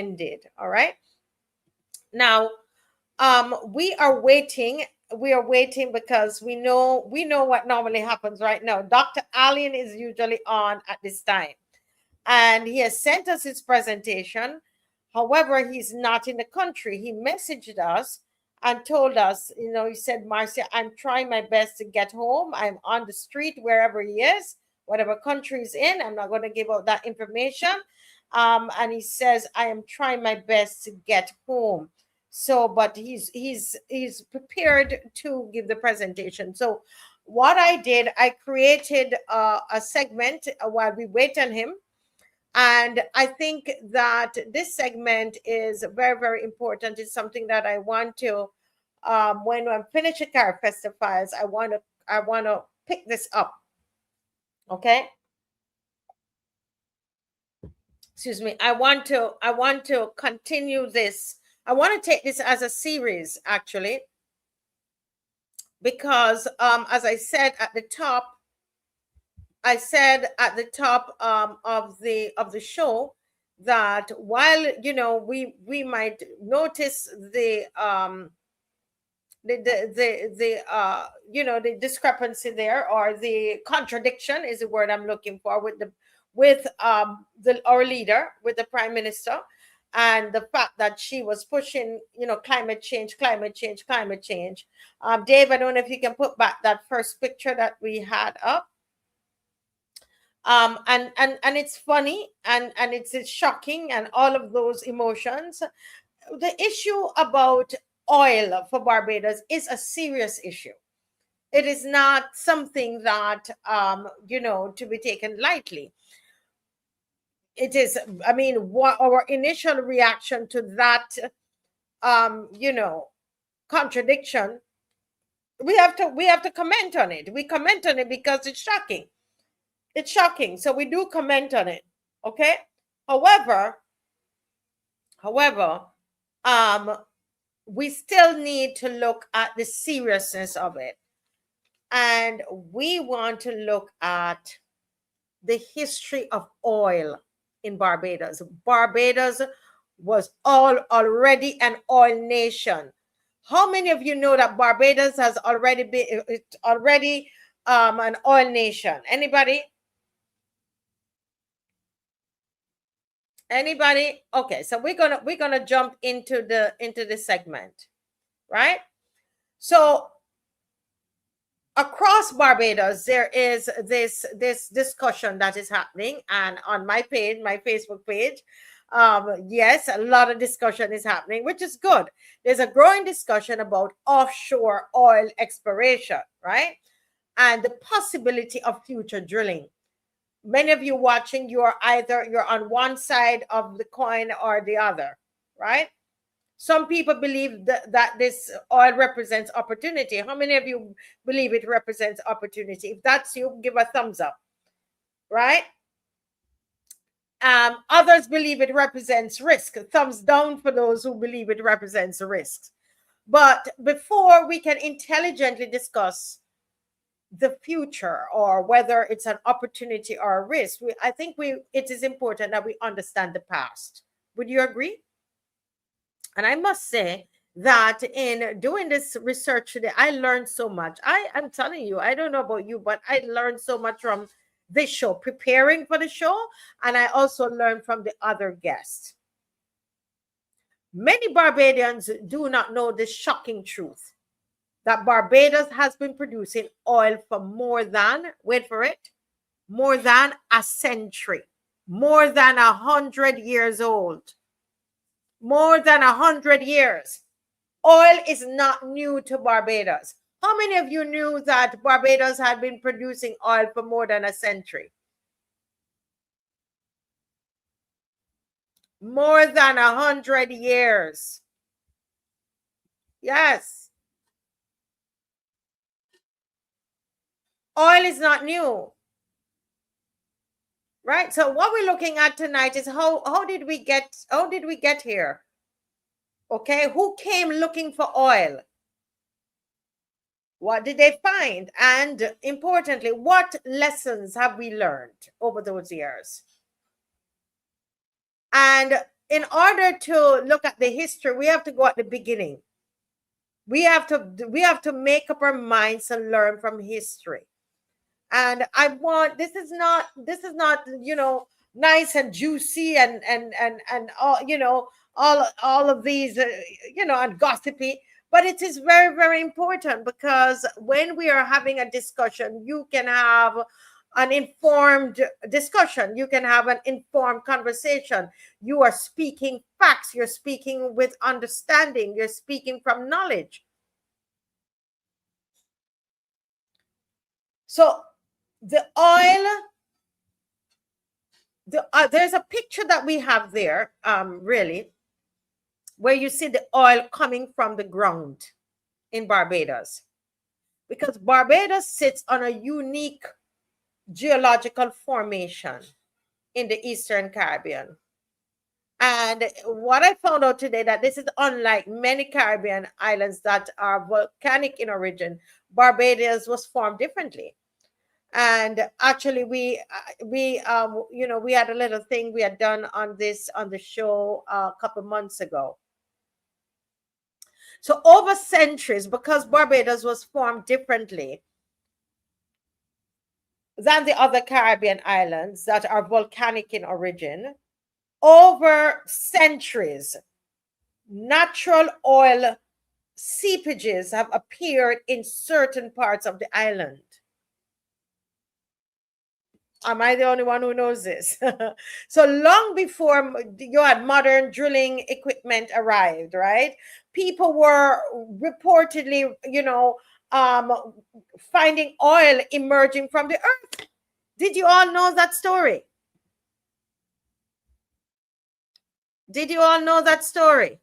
ended. All right. Now, we are waiting. We are waiting because we know what normally happens right now. Dr. Allen is usually on at this time, and he has sent us his presentation. However, he's not in the country. He messaged us and told us, he said, Marcia, I'm trying my best to get home. I'm on the street wherever he is, whatever country he's in. I'm not going to give out that information. And he says, I am trying my best to get home. So, but he's prepared to give the presentation. So what I did, I created a segment while we wait on him. And I think that this segment is very, very important. It's something that I want to, when I'm finished with Car Festa Files, I want to pick this up. Okay. Excuse me. I want to continue this. I want to take this as a series, actually, because as I said at the top, of the show that while we might notice the discrepancy there, or the contradiction is the word I'm looking for, with our leader, with the Prime Minister, and the fact that she was pushing climate change. Dave, I don't know if you can put back that first picture that we had up. And it's funny and it's shocking, and all of those emotions. The issue about oil for Barbados is a serious issue. It is not something that to be taken lightly. It is, I mean, what our initial reaction to that contradiction, we have to comment on it. We comment on it because it's shocking. It's shocking. So we do comment on it. Okay. However, we still need to look at the seriousness of it. And we want to look at the history of oil in Barbados. Barbados was already an oil nation. How many of you know that Barbados has already been an oil nation? Anybody? Anybody? Okay, so we're gonna jump into the segment, right? So across Barbados, there is this discussion that is happening, and on my page, my Facebook page, yes, a lot of discussion is happening, which is good. There's a growing discussion about offshore oil exploration, right? And the possibility of future drilling. Many of you watching, you're on one side of the coin or the other, right? Some people believe that this oil represents opportunity. How many of you believe it represents opportunity? If that's you, give a thumbs up, right? Others believe it represents risk. Thumbs down for those who believe it represents risks. But before we can intelligently discuss the future, or whether it's an opportunity or a risk, I think it is important that we understand the past. Would you agree? And I must say that in doing this research today, I learned so much. I'm telling you, I don't know about you, but I learned so much from this show, preparing for the show, and I also learned from the other guests. Many Barbadians do not know this shocking truth, that Barbados has been producing oil for more than, wait for it, more than a century, more than 100 years old, more than 100 years. Oil is not new to Barbados. How many of you knew that Barbados had been producing oil for more than a century? More than 100 years. Yes. Oil is not new, right? So what we're looking at tonight is how did we get here? Okay, who came looking for oil? What did they find? And importantly, what lessons have we learned over those years? And in order to look at the history, we have to go at the beginning. We have to make up our minds and learn from history. And I want, this is not nice and juicy and all, all of these and gossipy, but it is very, very important, because when we are having a discussion, you can have an informed discussion, you can have an informed conversation. You are speaking facts, you're speaking with understanding, you're speaking from knowledge. So the oil, there's a picture that we have there, really, where you see the oil coming from the ground in Barbados, because Barbados sits on a unique geological formation in the Eastern Caribbean. And what I found out today, that this is unlike many Caribbean islands that are volcanic in origin. Barbados was formed differently. And actually we had a little thing we had done on the show a couple months ago. So over centuries, because Barbados was formed differently than the other Caribbean islands that are volcanic in origin, over centuries, natural oil seepages have appeared in certain parts of the island. Am I the only one who knows this? So long before you had modern drilling equipment arrived, right? People were reportedly, finding oil emerging from the earth. Did you all know that story? Did you all know that story?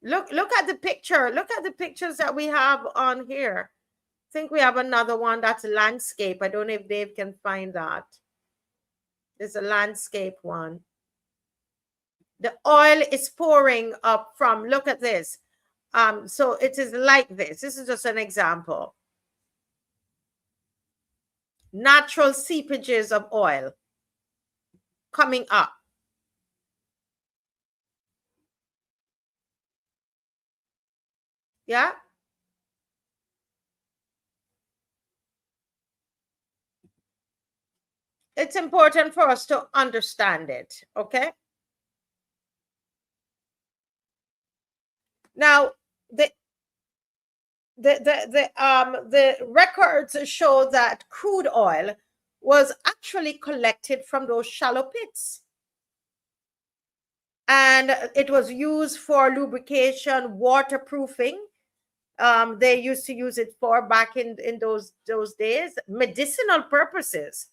Look at the picture. Look at the pictures that we have on here. I think we have another one that's a landscape. I don't know if Dave can find that. There's a landscape one. The oil is pouring up from, look at this. So it is like this. This is just an example. Natural seepages of oil coming up. Yeah. It's important for us to understand it, okay? Now, the records show that crude oil was actually collected from those shallow pits. And it was used for lubrication, waterproofing. They used to use it for, back in those days, medicinal purposes.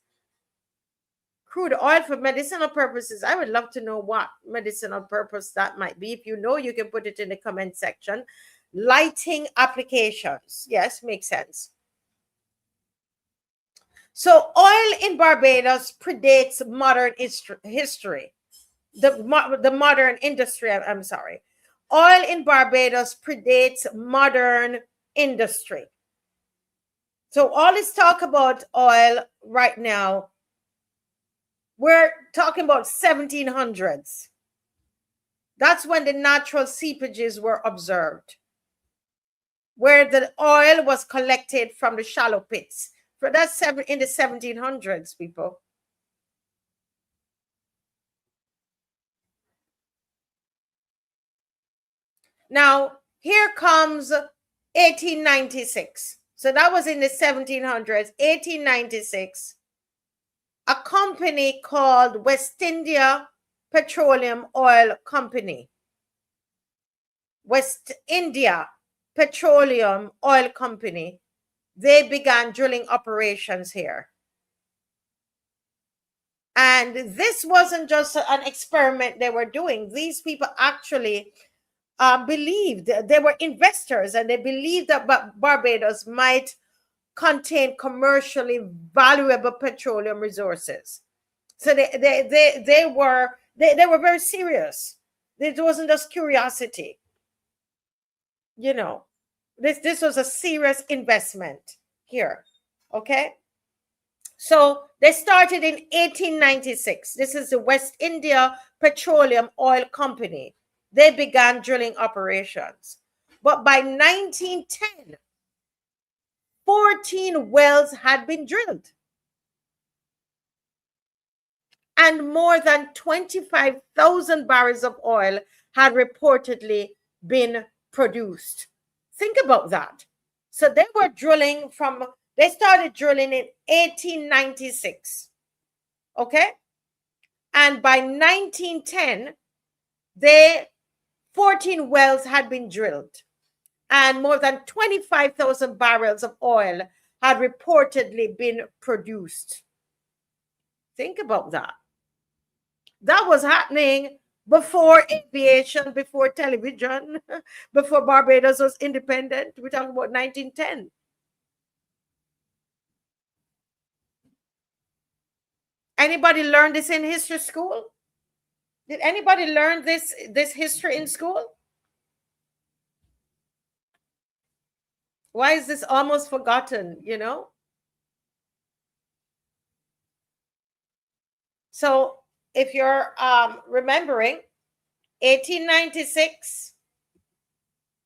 Crude oil for medicinal purposes. I would love to know what medicinal purpose that might be. If you know, you can put it in the comment section. Lighting applications. Yes, makes sense. So oil in Barbados predates modern history. The modern industry, I'm sorry. Oil in Barbados predates modern industry. So all this talk about oil right now, we're talking about 1700s. That's when the natural seepages were observed, where the oil was collected from the shallow pits. So that's in the 1700s, people. Now, here comes 1896. So that was in the 1700s, 1896. A company called West India Petroleum Oil Company. West India Petroleum Oil Company. They began drilling operations here. And this wasn't just an experiment they were doing. These people actually believed, they were investors, and they believed that Barbados might contain commercially valuable petroleum resources. So they were very serious. It wasn't just curiosity. This was a serious investment here. Okay. So They started in 1896. This is the West India Petroleum Oil Company. They began drilling operations. But by 1910, 14 wells had been drilled. And more than 25,000 barrels of oil had reportedly been produced. Think about that. So they were drilling they started drilling in 1896. Okay? And by 1910, 14 wells had been drilled. And more than 25,000 barrels of oil had reportedly been produced. Think about that. That was happening before aviation, before television, before Barbados was independent. We're talking about 1910. Anybody learn this in history school? Did anybody learn this history in school? Why is this almost forgotten, you know? So if you're remembering, 1896,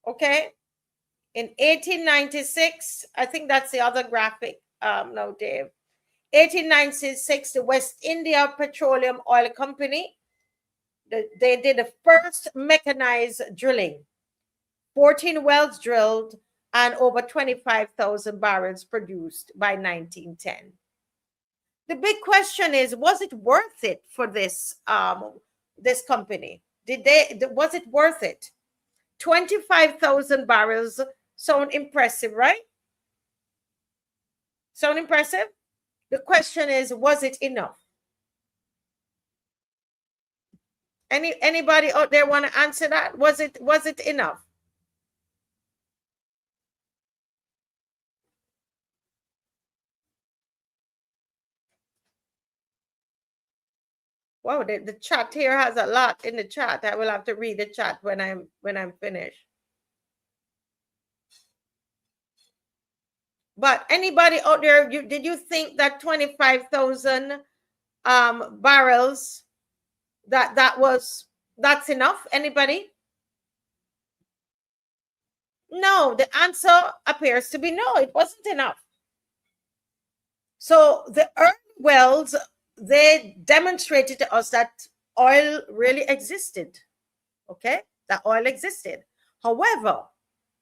okay? In 1896, I think that's the other graphic. No, Dave. 1896, the West India Petroleum Oil Company, they did the first mechanized drilling. 14 wells drilled and over 25,000 barrels produced by 1910. The big question is, was it worth it for this company? Was it worth it? 25,000 barrels sound impressive, right? Sound impressive? The question is, was it enough? Anybody out there want to answer that? Was it enough? Wow, the chat here has a lot in the chat. I will have to read the chat when I'm finished. But anybody out there, did you think that 25,000 barrels that's enough? Anybody? No, the answer appears to be no, it wasn't enough. So the early wells, they demonstrated to us that oil really existed. Okay, that oil existed. However,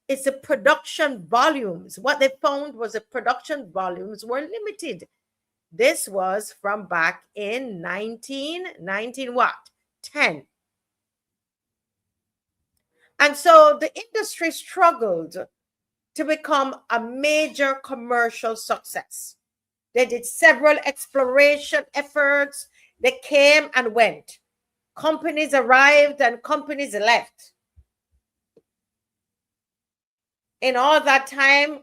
it's the production volumes. What they found was the production volumes were limited. This was from back in 19 what? 10. And so the industry struggled to become a major commercial success. They did several exploration efforts. They came and went. Companies arrived and companies left. In all that time,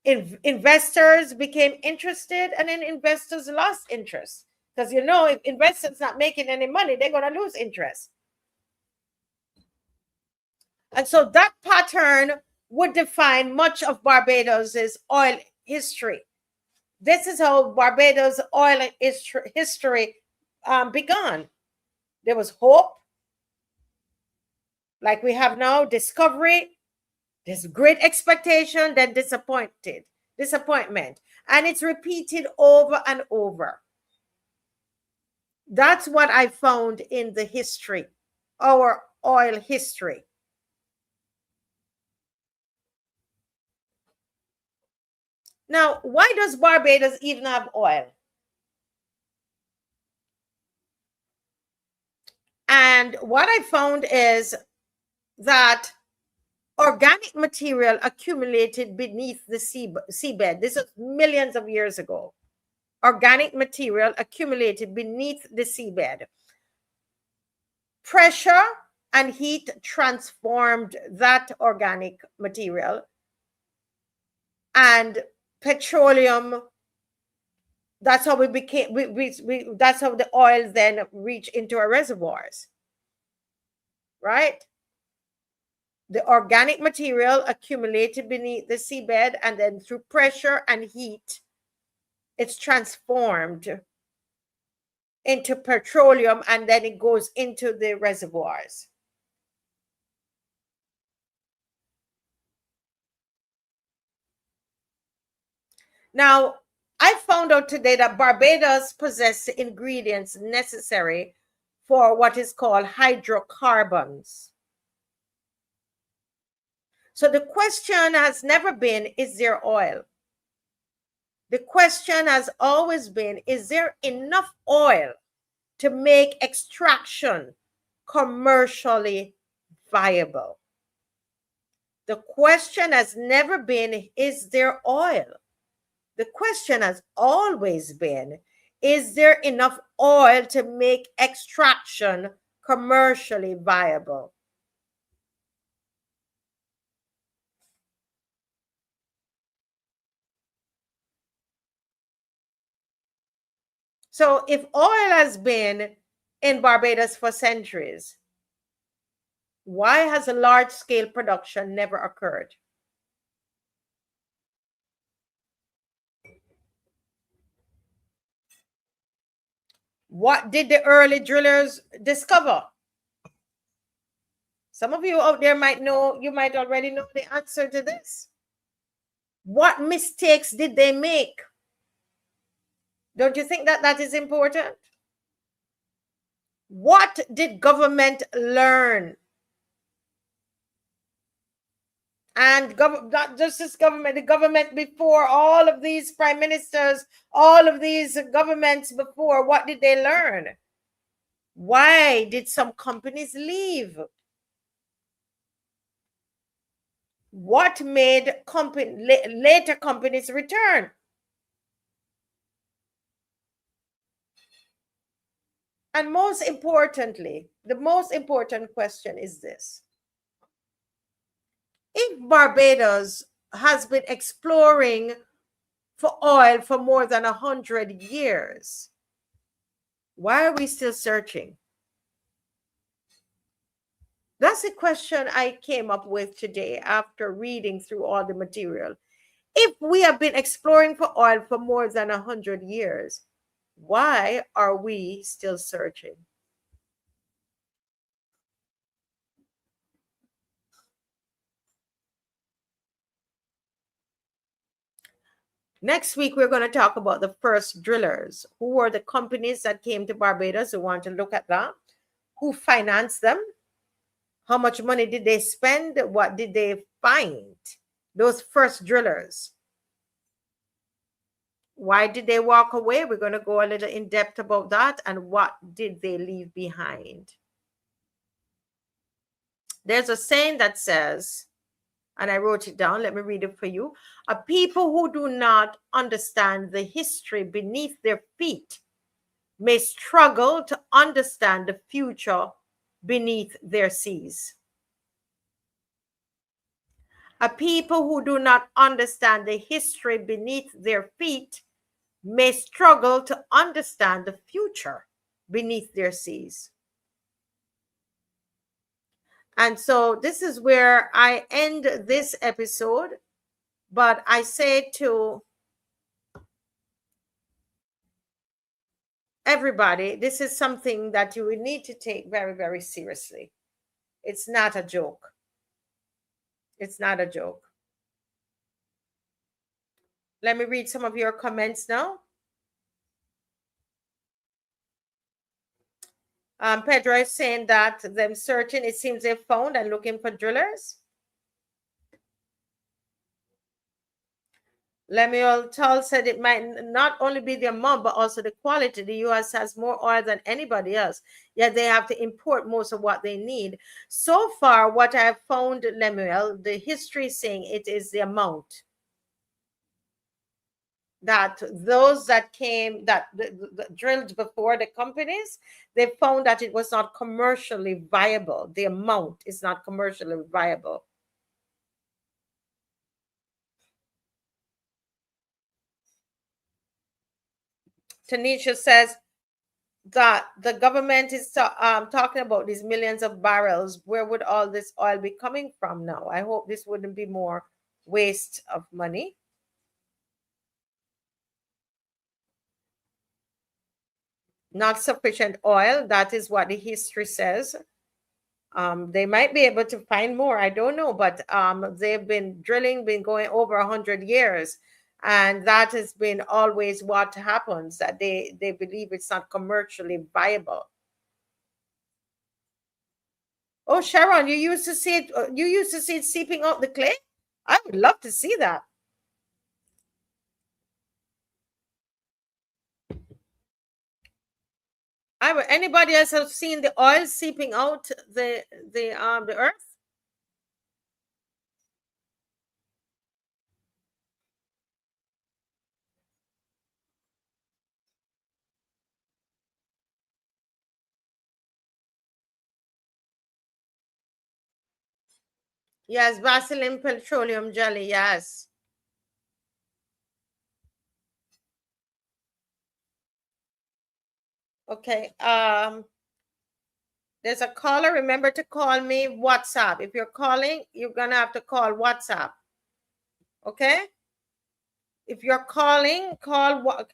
investors became interested, and then investors lost interest. Because, you know, if investors not making any money, they're going to lose interest. And so that pattern would define much of Barbados's oil history. This is how Barbados oil history began. There was hope, like we have now, discovery, there's great expectation, then disappointment. And it's repeated over and over. That's what I found in the history, our oil history. Now, why does Barbados even have oil? And what I found is that organic material accumulated beneath the seabed. This is millions of years ago. Organic material accumulated beneath the seabed. Pressure and heat transformed that organic material, and petroleum, that's how we became, that's how the oil then reached into our reservoirs, right? The organic material accumulated beneath the seabed, and then through pressure and heat, it's transformed into petroleum, and then it goes into the reservoirs. Now, I found out today that Barbados possesses the ingredients necessary for what is called hydrocarbons. So the question has never been, is there oil? The question has always been, is there enough oil to make extraction commercially viable? The question has never been, is there oil? The question has always been, is there enough oil to make extraction commercially viable? So if oil has been in Barbados for centuries, why has a large-scale production never occurred? What did the early drillers discover? Some of you out there might know, you might already know the answer to this. What mistakes did they make? Don't you think that that is important? What did government learn? And not just this government, the government before, all of these prime ministers, all of these governments before, what did they learn? Why did some companies leave? What made later companies return? And most importantly, the most important question is this. If Barbados has been exploring for oil for more than 100 years, why are we still searching? That's a question I came up with today after reading through all the material. If we have been exploring for oil for more than 100 years, why are we still searching? Next week, we're going to talk about the first drillers. Who were the companies that came to Barbados? We want to look at that. Who financed them? How much money did they spend? What did they find? Those first drillers. Why did they walk away? We're going to go a little in depth about that. And what did they leave behind? There's a saying that says, and I wrote it down, let me read it for you. A people who do not understand the history beneath their feet may struggle to understand the future beneath their seas. A people who do not understand the history beneath their feet may struggle to understand the future beneath their seas. And so this is where I end this episode, but I say to everybody, this is something that you will need to take very, very seriously. It's not a joke. It's not a joke. Let me read some of your comments now. Pedro is saying that them searching, it seems they found and looking for drillers. Lemuel Tull said it might not only be the amount, but also the quality. The U.S. has more oil than anybody else, yet they have to import most of what they need. So far, what I have found, Lemuel, the history is saying it is the amount. That those that came, that drilled before the companies, they found that it was not commercially viable. The amount is not commercially viable. Tanisha says that the government is talking about these millions of barrels. Where would all this oil be coming from now? I hope this wouldn't be more waste of money. Not sufficient oil. That is what the history says. They might be able to find more. I don't know, but they've been drilling, been going over 100 years. And that has been always what happens, that they believe it's not commercially viable. Oh, Sharon, you used to see it. You used to see it seeping out the clay. I would love to see that. Anybody else have seen the oil seeping out the earth? Yes, Vaseline petroleum jelly. Yes. Okay. There's a caller. Remember to call me WhatsApp. If you're calling, you're gonna have to call WhatsApp. Okay. If you're calling, call what?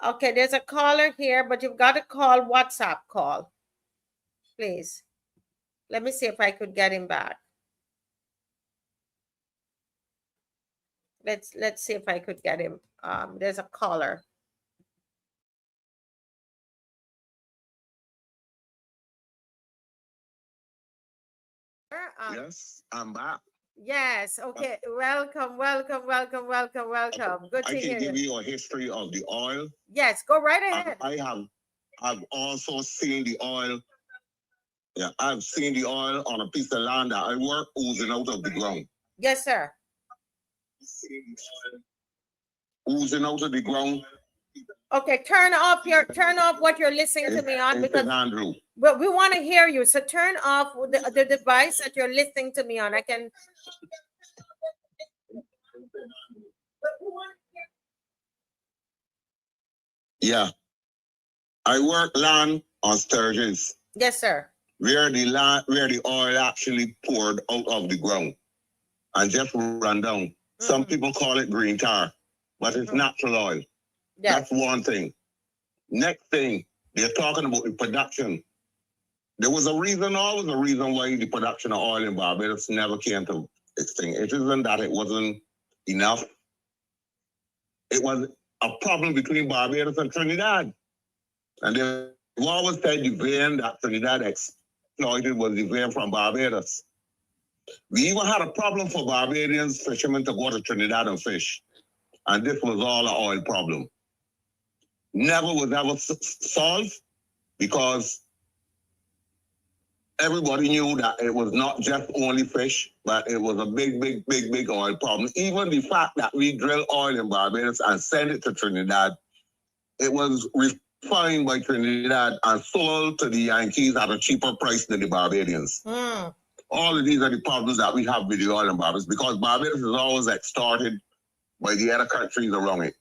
Okay. There's a caller here, but you've got to call WhatsApp call, please. Let me see if I could get him back. Let's see if I could get him. There's a caller. Yes, I'm back. Yes. Okay. Welcome. Good to hear you. I can give you a history of the oil. Yes. Go right ahead. I've also seen the oil. Yeah, I've seen the oil on a piece of land that I work oozing out of the ground. Yes, sir. Oozing out of the ground. Okay, turn off what you're listening to me on, because Andrew. But we want to hear you. So turn off the device that you're listening to me on. I can. Yeah. I work land on Sturgeons. Yes, sir. Where the oil actually poured out of the ground and just run down. Mm-hmm. Some people call it green tar, but it's natural oil. Yeah. That's one thing. Next thing, they're talking about the production. There was always a reason why the production of oil in Barbados never came to this thing. It isn't that it wasn't enough. It was a problem between Barbados and Trinidad. And they've always said the vein that Trinidad exploited was the vein from Barbados. We even had a problem for Barbadians fishermen to go to Trinidad and fish. And this was all an oil problem. Never was ever solved because everybody knew that it was not just only fish, but it was a big oil problem. Even the fact that we drill oil in Barbados and send it to Trinidad, it was refined by Trinidad and sold to the Yankees at a cheaper price than the Barbadians. Mm. All of these are the problems that we have with the oil in Barbados, because Barbados is always extorted by the other countries around it.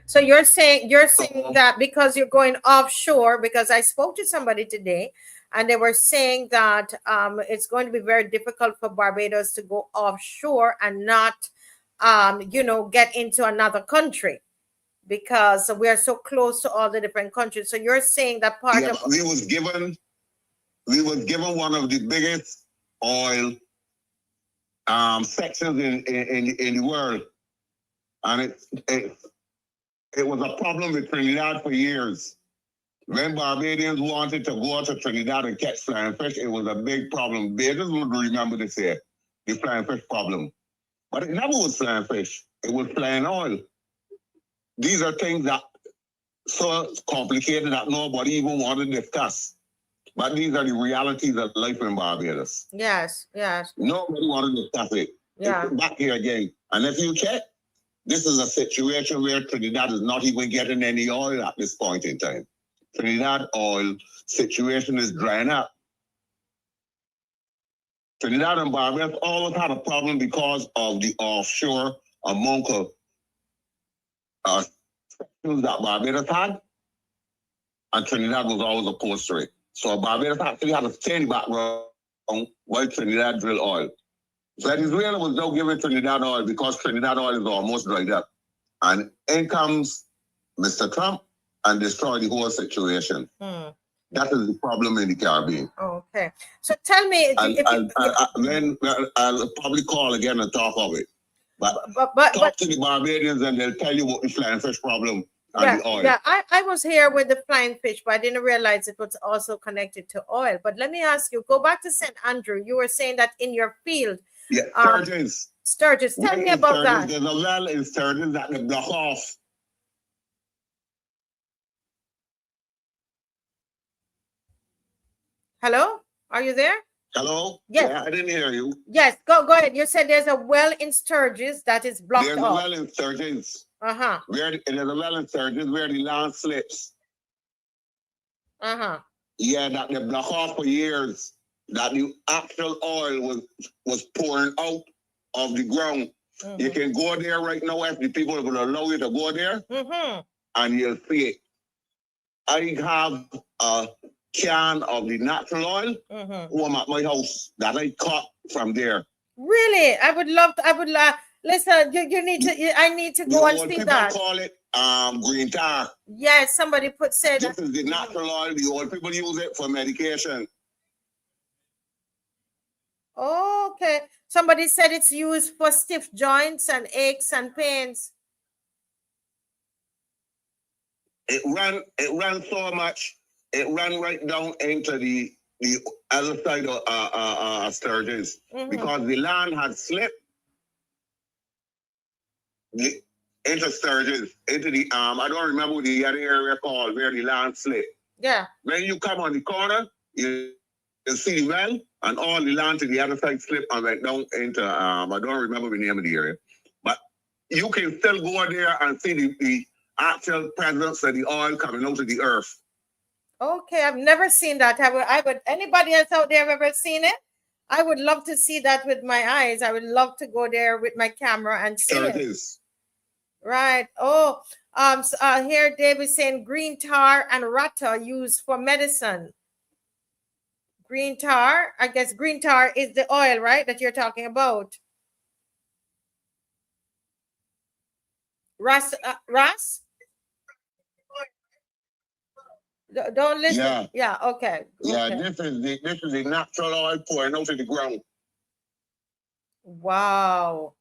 So you're saying that because you're going offshore, because I spoke to somebody today and they were saying that it's going to be very difficult for Barbados to go offshore and not, get into another country, because we are so close to all the different countries. So you're saying that part of we was given one of the biggest oil sections in the world, and it was a problem with Trinidad for years. When Barbadians wanted to go to Trinidad and catch flying fish, it was a big problem. Barbados would remember this here, the flying fish problem. But it never was flying fish. It was flying oil. These are things that so complicated that nobody even wanted to discuss. But these are the realities of life in Barbados. Yes. Nobody wanted to discuss it. Yeah. It's back here again. And if you check, this is a situation where Trinidad is not even getting any oil at this point in time. Trinidad oil situation is drying up. Trinidad and Barbados always had a problem because of the offshore amount of sections that Barbados had, and Trinidad was always opposed to it. So Barbados actually had a stand background while Trinidad drill oil. Venezuela was now giving Trinidad oil because Trinidad oil is almost dried up. And in comes Mr. Trump and destroy the whole situation. That is the problem in the Caribbean. Okay. So tell me, then I'll probably call again and talk of it. But talk to the Barbadians and they'll tell you what the flying fish problem and the oil. Yeah, I was here with the flying fish, but I didn't realize it was also connected to oil. But let me ask you, go back to St. Andrew. You were saying that in your field. Yeah, Sturgeons. Sturgeons. Tell me about that. There's a well in Sturgeons that they block off. Hello? Are you there? Hello? Yes. Yeah, I didn't hear you. Yes, go ahead. You said there's a well in Sturgis that is blocked off. There's a well in Sturgis. There's a well in Sturgis where the land slips. Yeah, that they block off for years. That the actual oil was pouring out of the ground. You can go there right now if the people will allow you to go there. And you'll see it. I have a can of the natural oil home at my house that I caught from there. Really? I would love to, listen, you need to, I need to go and see that. People call it green tar. Yes, somebody said this is the natural oil. The old people use it for medication. Okay. Somebody said it's used for stiff joints and aches and pains. It ran so much. It ran right down into the other side of Sturgis because the land had slipped into Sturgis, into the I don't remember what the other area called where the land slipped. Yeah. When you come on the corner, you see the well, and all the land to the other side slipped and went down into I don't remember the name of the area, but you can still go there and see the actual presence of the oil coming out of the earth. Okay, I've never seen that. I would. Anybody else out there have ever seen it? I would love to see that with my eyes. I would love to go there with my camera and see it. Right. Oh, here David saying green tar and rata used for medicine. Green tar, I guess green tar is the oil, right, that you're talking about. Ras? Don't listen. Yeah. Okay. Yeah. This is the natural oil pouring out of the ground. Wow.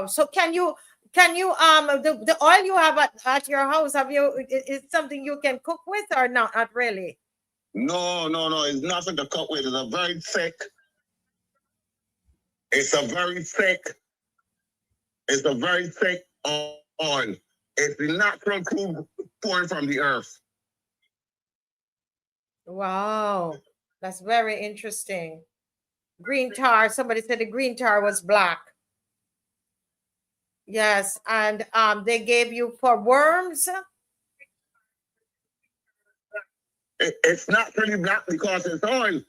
So can you the oil you have at your house, is something you can cook with or not really? No. It's nothing to cook with. It's a very thick oil. It's the natural crude pouring from the earth. Wow, that's very interesting. Green tar. Somebody said the green tar was black. Yes, and they gave you for worms. It's not really black because it's oil.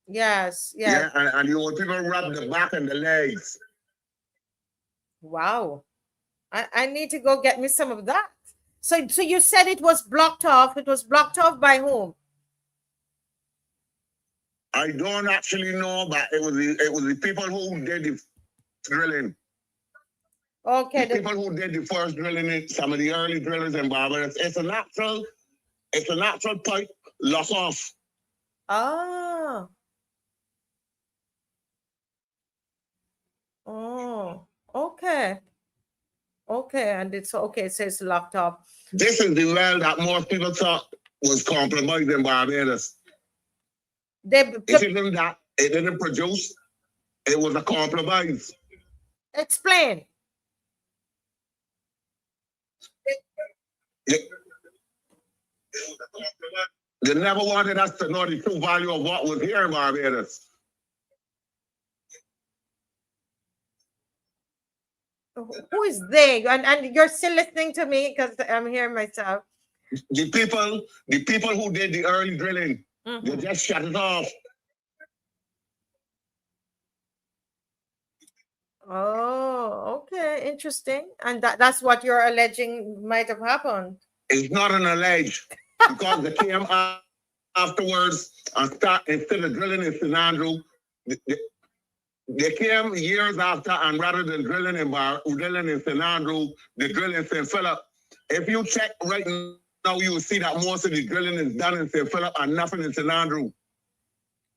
Yes. Yeah, and the old people rub the back and the legs. Wow. I need to go get me some of that. So you said it was blocked off. It was blocked off by whom? I don't actually know, but it was the people who did the drilling. Okay. The people who did the first drilling, some of the early drillers in Barbados. It's a natural pipe lock off. Oh, okay. Okay, and it's okay, so it's locked up. This is the well that most people thought was compromised in Barbados. It didn't produce. It was a compromise. Explain. They never wanted us to know the true value of what was here in Barbados. Who is they? And you're still listening to me because I'm hearing myself. The people who did the early drilling, they just shut it off. Oh, okay, interesting. And that's what you're alleging might have happened. It's not an allege because they came afterwards and instead of drilling in St. Andrew, They came years after, and rather than drilling in St. Andrew, they drill in St. Philip. If you check right now, you will see that most of the drilling is done in St. Philip and nothing in St. Andrew.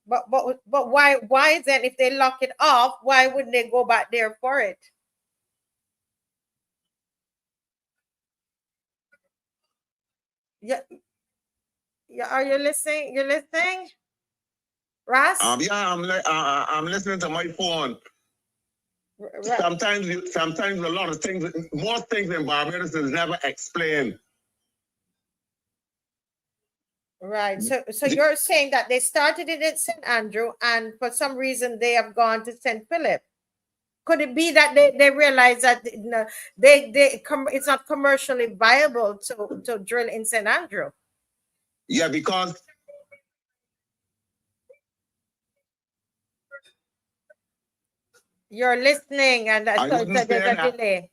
But why then, if they lock it off, why wouldn't they go back there for it? Yeah, yeah. Are you listening? You're listening, Ras? Yeah, I'm listening to my phone. Sometimes a lot of things, most things in Barbados is never explained. Right. So you're saying that they started it at St. Andrew, and for some reason they have gone to St. Philip. Could it be that they realize that it's not commercially viable to drill in St. Andrew? Yeah, because you're listening, and so there's a delay.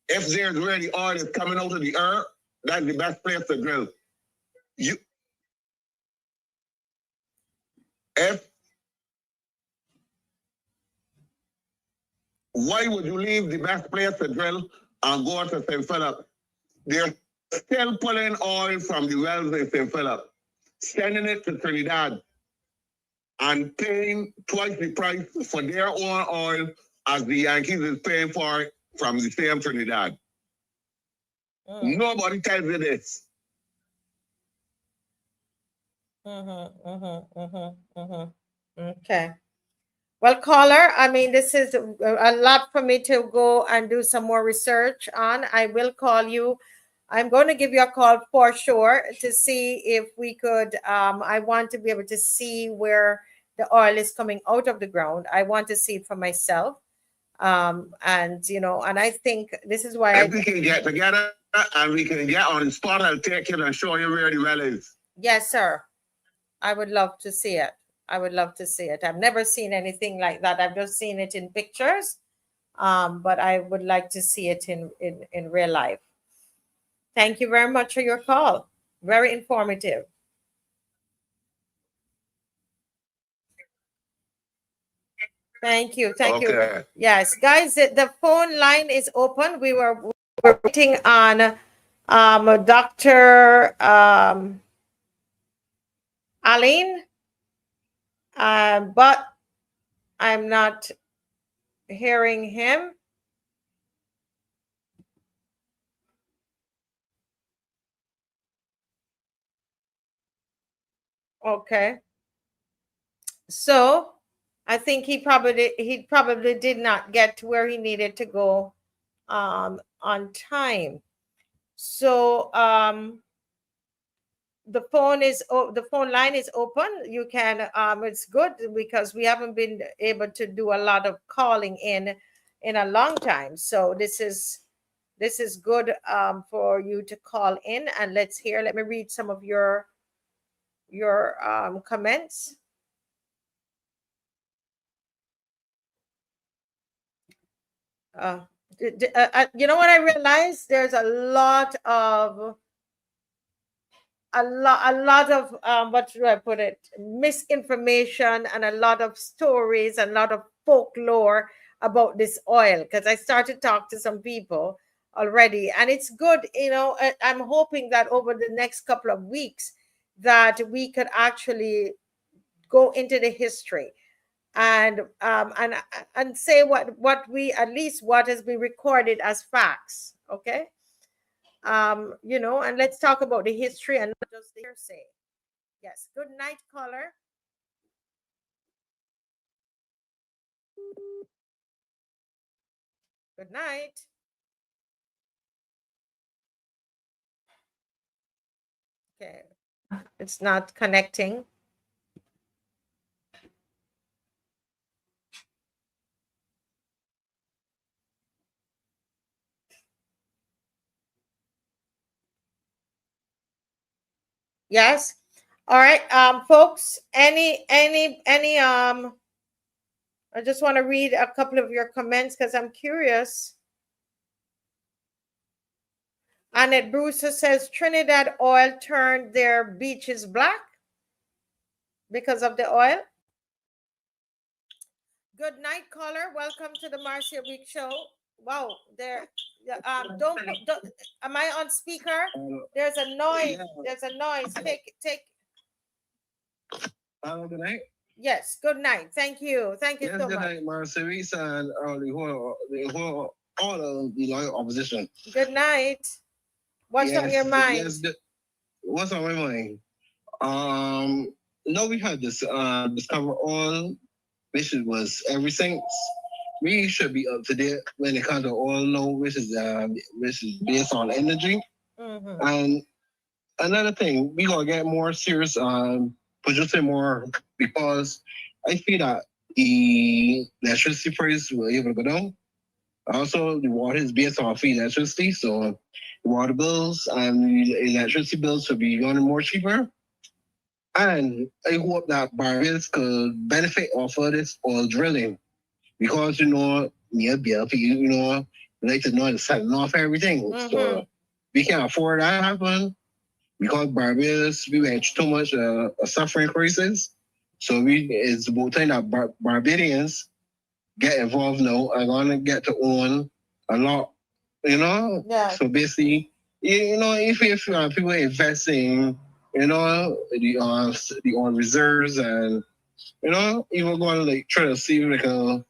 If there's really oil that's coming out of the earth, that's the best place to drill. Why would you leave the best place to drill and go to St. Philip? They're still pulling oil from the wells in St. Philip, sending it to Trinidad, and paying twice the price for their own oil as the Yankees is paying for it from the same Trinidad. Nobody tells you this. Okay. Well, caller, I mean, this is a lot for me to go and do some more research on. I will call you. I'm going to give you a call for sure to see if we could. I want to be able to see where the oil is coming out of the ground. I want to see it for myself. And I think this is why we can get together and we can get on the spot, I'll take you and show you where the well is. Yes, sir. I would love to see it. I would love to see it. I've never seen anything like that. I've just seen it in pictures, but I would like to see it in real life. Thank you very much for your call. Very informative. Thank you. Thank you. Yes, guys, the phone line is open. We were waiting on Dr. Aline, but I'm not hearing him. Okay. So I think he probably did not get to where he needed to go on time. So the phone line is open. You can it's good because we haven't been able to do a lot of calling in a long time. So this is good for you to call in, and let me read some of your comments. You know what I realized? There's a lot of what should I put it, misinformation, and a lot of stories and a lot of folklore about this oil, because I started to talk to some people already, and it's good. I'm hoping that over the next couple of weeks that we could actually go into the history and say what we, at least what has been recorded as facts. Okay. And let's talk about the history and not just the hearsay. Yes. Good night, caller. Good night. Okay. It's not connecting. Yes. All right. Folks, I just want to read a couple of your comments because I'm curious. Annette Brewster says Trinidad oil turned their beaches black because of the oil. Good night, caller. Welcome to the Marcia Week show. Wow, there. Don't. Am I on speaker? There's a noise. There's a noise. Take. Good night. Yes. Good night. Thank you. Thank you so Good much. night, Marcia Weekes and all of the loyal opposition. Good night. What's on your mind? What's on my mind? No, we had this discover all, which was everything. We should be up to date when it comes to all know, which is based on energy. Mm-hmm. And another thing, we gonna get more serious on producing more, because I feel that the electricity price will able to go down. Also, the water is based on free electricity, so the water bills and the electricity bills will be running more cheaper. And I hope that Barbados could benefit off of this oil drilling, because near BLP, like to know the setting off everything. Mm-hmm. So we can't afford that to happen, because Barbados, we went too much suffering crisis. So it's about time that Barbadians get involved now and gonna get to own a lot, Yeah. So basically, if people investing, the oil reserves, and even going to like try to see like put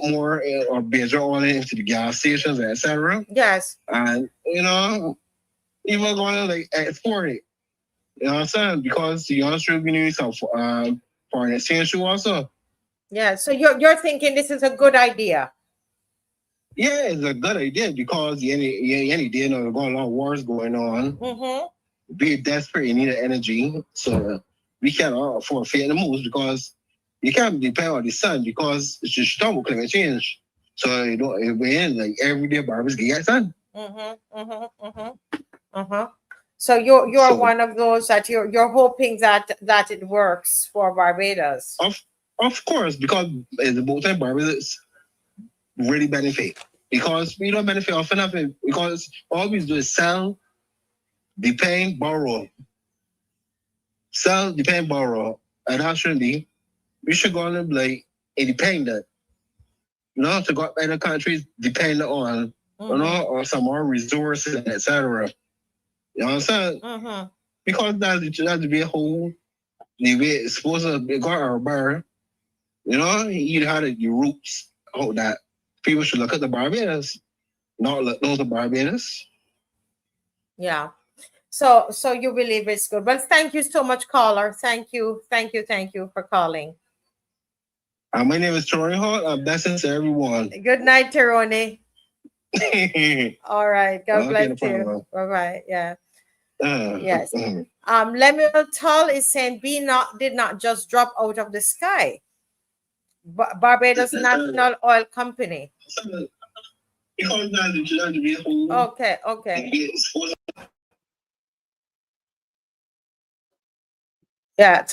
more or better oil into the gas stations, etc. Yes. And even going to like export it. You know what I'm saying? Because the honestly, we need some foreign exchange too also. Yeah. So you're thinking this is a good idea? Yeah, it's a good idea, because any day there's going on wars going on. Mm-hmm. We're desperate in need of energy, so we can't afford to the moves, because you can't depend on the sun, because it's just talking about climate change. So we're in like everyday barbers get sun. Mm-hmm. Mm-hmm. Mm-hmm. Mm-hmm. So you're one of those that you're hoping that it works for Barbados. Of course, because the both time Barbados really benefit, because we don't benefit off nothing, because all we do is sell, depend, borrow. Sell, depend, borrow. And actually, we should go on like independent. To go other countries depend on, or some more resources, etc. You know what I'm saying? Mm-hmm. Because that's be a whole, the way it's supposed to be got our bar. You had the roots of that. People should look at the Barbados, not look at the Barbados. Yeah. So you believe it's good. Well, thank you so much, caller. Thank you for calling. My name is Troy Hall. Blessings to everyone. Good night, Teroni. All right. God bless you. Bye-bye. Yeah. Yes. Lemuel Tull is saying did not just drop out of the sky. Barbados National Oil Company. Okay. Yeah,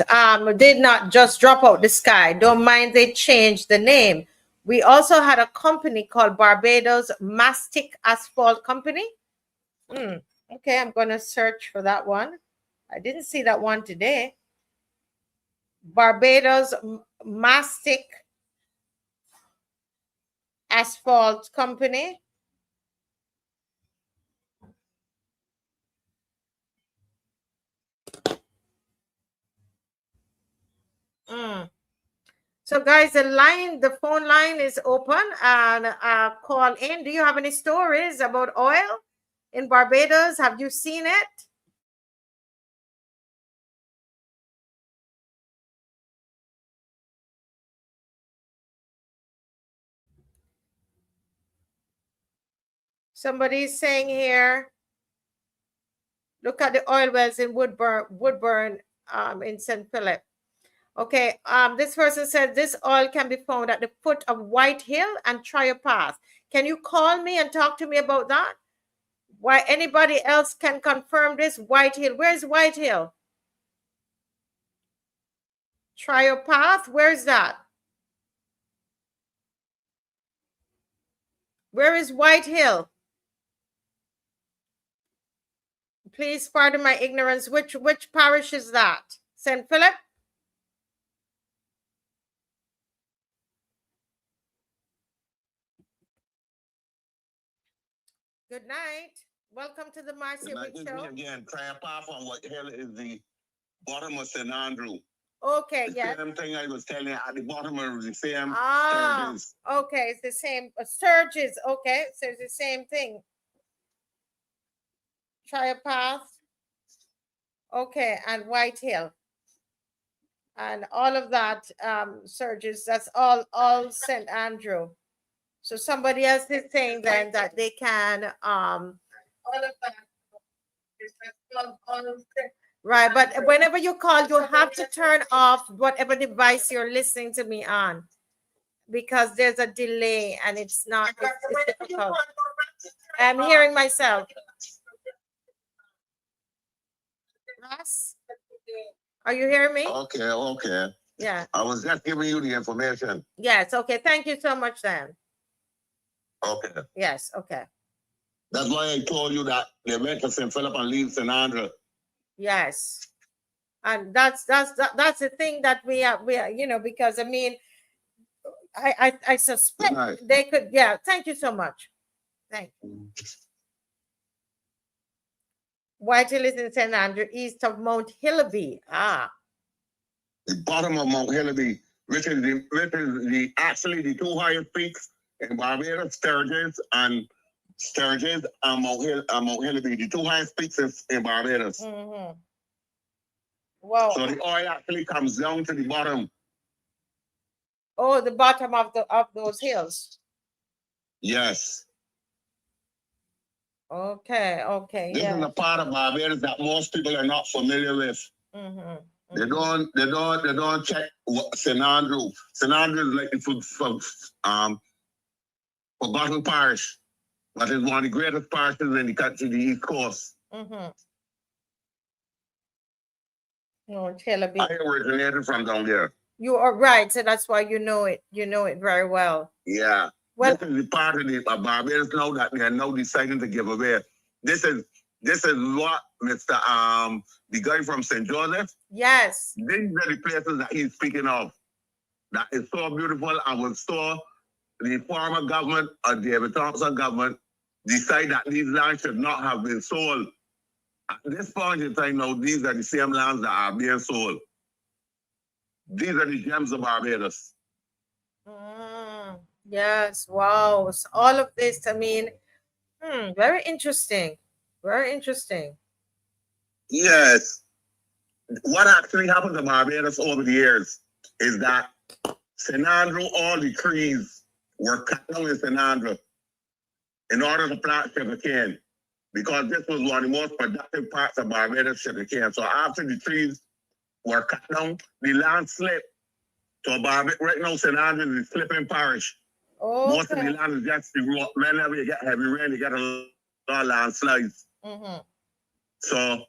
did not just drop out the sky. Don't mind they changed the name. We also had a company called Barbados Mastic Asphalt Company. Okay, I'm going to search for that one. I didn't see that one today. Barbados Mastic Asphalt Company. So guys, the phone line is open, and call in. Do you have any stories about oil in Barbados? Have you seen it? Somebody's saying here, look at the oil wells in Woodburn in St. Philip. Okay, this person said this oil can be found at the foot of White Hill and Trial Path. Can you call me and talk to me about that? Why anybody else can confirm this? White Hill, where's White Hill? Trial Path, where's that? Where is White Hill? Please pardon my ignorance. Which parish is that? St. Philip? Good night. Welcome to the Marcia Weekes show. Again, try apart from what hell is the bottom of St. Andrew. Okay, the same thing I was telling you at the bottom of the same Sturges. Okay, it's the same Sturges. Okay, so it's the same thing. Try a path. Okay, and White Hill. And all of that Sturges, that's all St. Andrew. So somebody else is saying then that they can all of that. Right, but whenever you call, you have to turn off whatever device you're listening to me on, because there's a delay and it's not, it's difficult. I'm hearing myself. Ross, are you hearing me? Okay. Yeah. I was just giving you the information. Yes, okay. Thank you so much then. Okay. Yes, okay. That's why I told you that they went to St. Philip and leave St. Andrew. Yes. And that's the thing that we are, you know, because I mean, I suspect they could, yeah. Thank you so much. Thank you. White Hill is in St. Andrew, east of Mount Hillaby. The bottom of Mount Hillaby, which is the actually the two highest peaks in Barbados, Sturges and Mount Hillaby, the two highest peaks in Barbados. Mm-hmm. Wow. So the oil actually comes down to the bottom. Oh, the bottom of those hills. Yes. Okay. This is a part of Barbados that most people are not familiar with. Mm-hmm. They don't check what St. Andrew. St. Andrew is like forgotten parish, but it's one of the greatest parishes in the country, the East Coast. Mm-hmm. No, Hillaby. I originated from down there. You are right, so that's why you know it. You know it very well. Yeah. Well, this is the part of the Barbados now that they are now deciding to give away. This is what Mr. The guy from St. Joseph. Yes. These are the places that he's speaking of. That is so beautiful and was so the former government or David Thompson government decide that these lands should not have been sold. At this point in time now, these are the same lands that are being sold. These are the gems of Barbados. Yes, wow. So all of this, I mean, very interesting. Very interesting. Yes. What actually happened to Barbados over the years is that St. Andrew, all the trees were cut down in St. Andrew in order to plant sugarcane, because this was one of the most productive parts of Barbados, sugarcane. So after the trees were cut down, the land slipped. So Barbados, right now, St. Andrews is slipping parish. Okay. Most of the land is just whenever you get heavy rain, you get a lot of landslides. Mm-hmm. So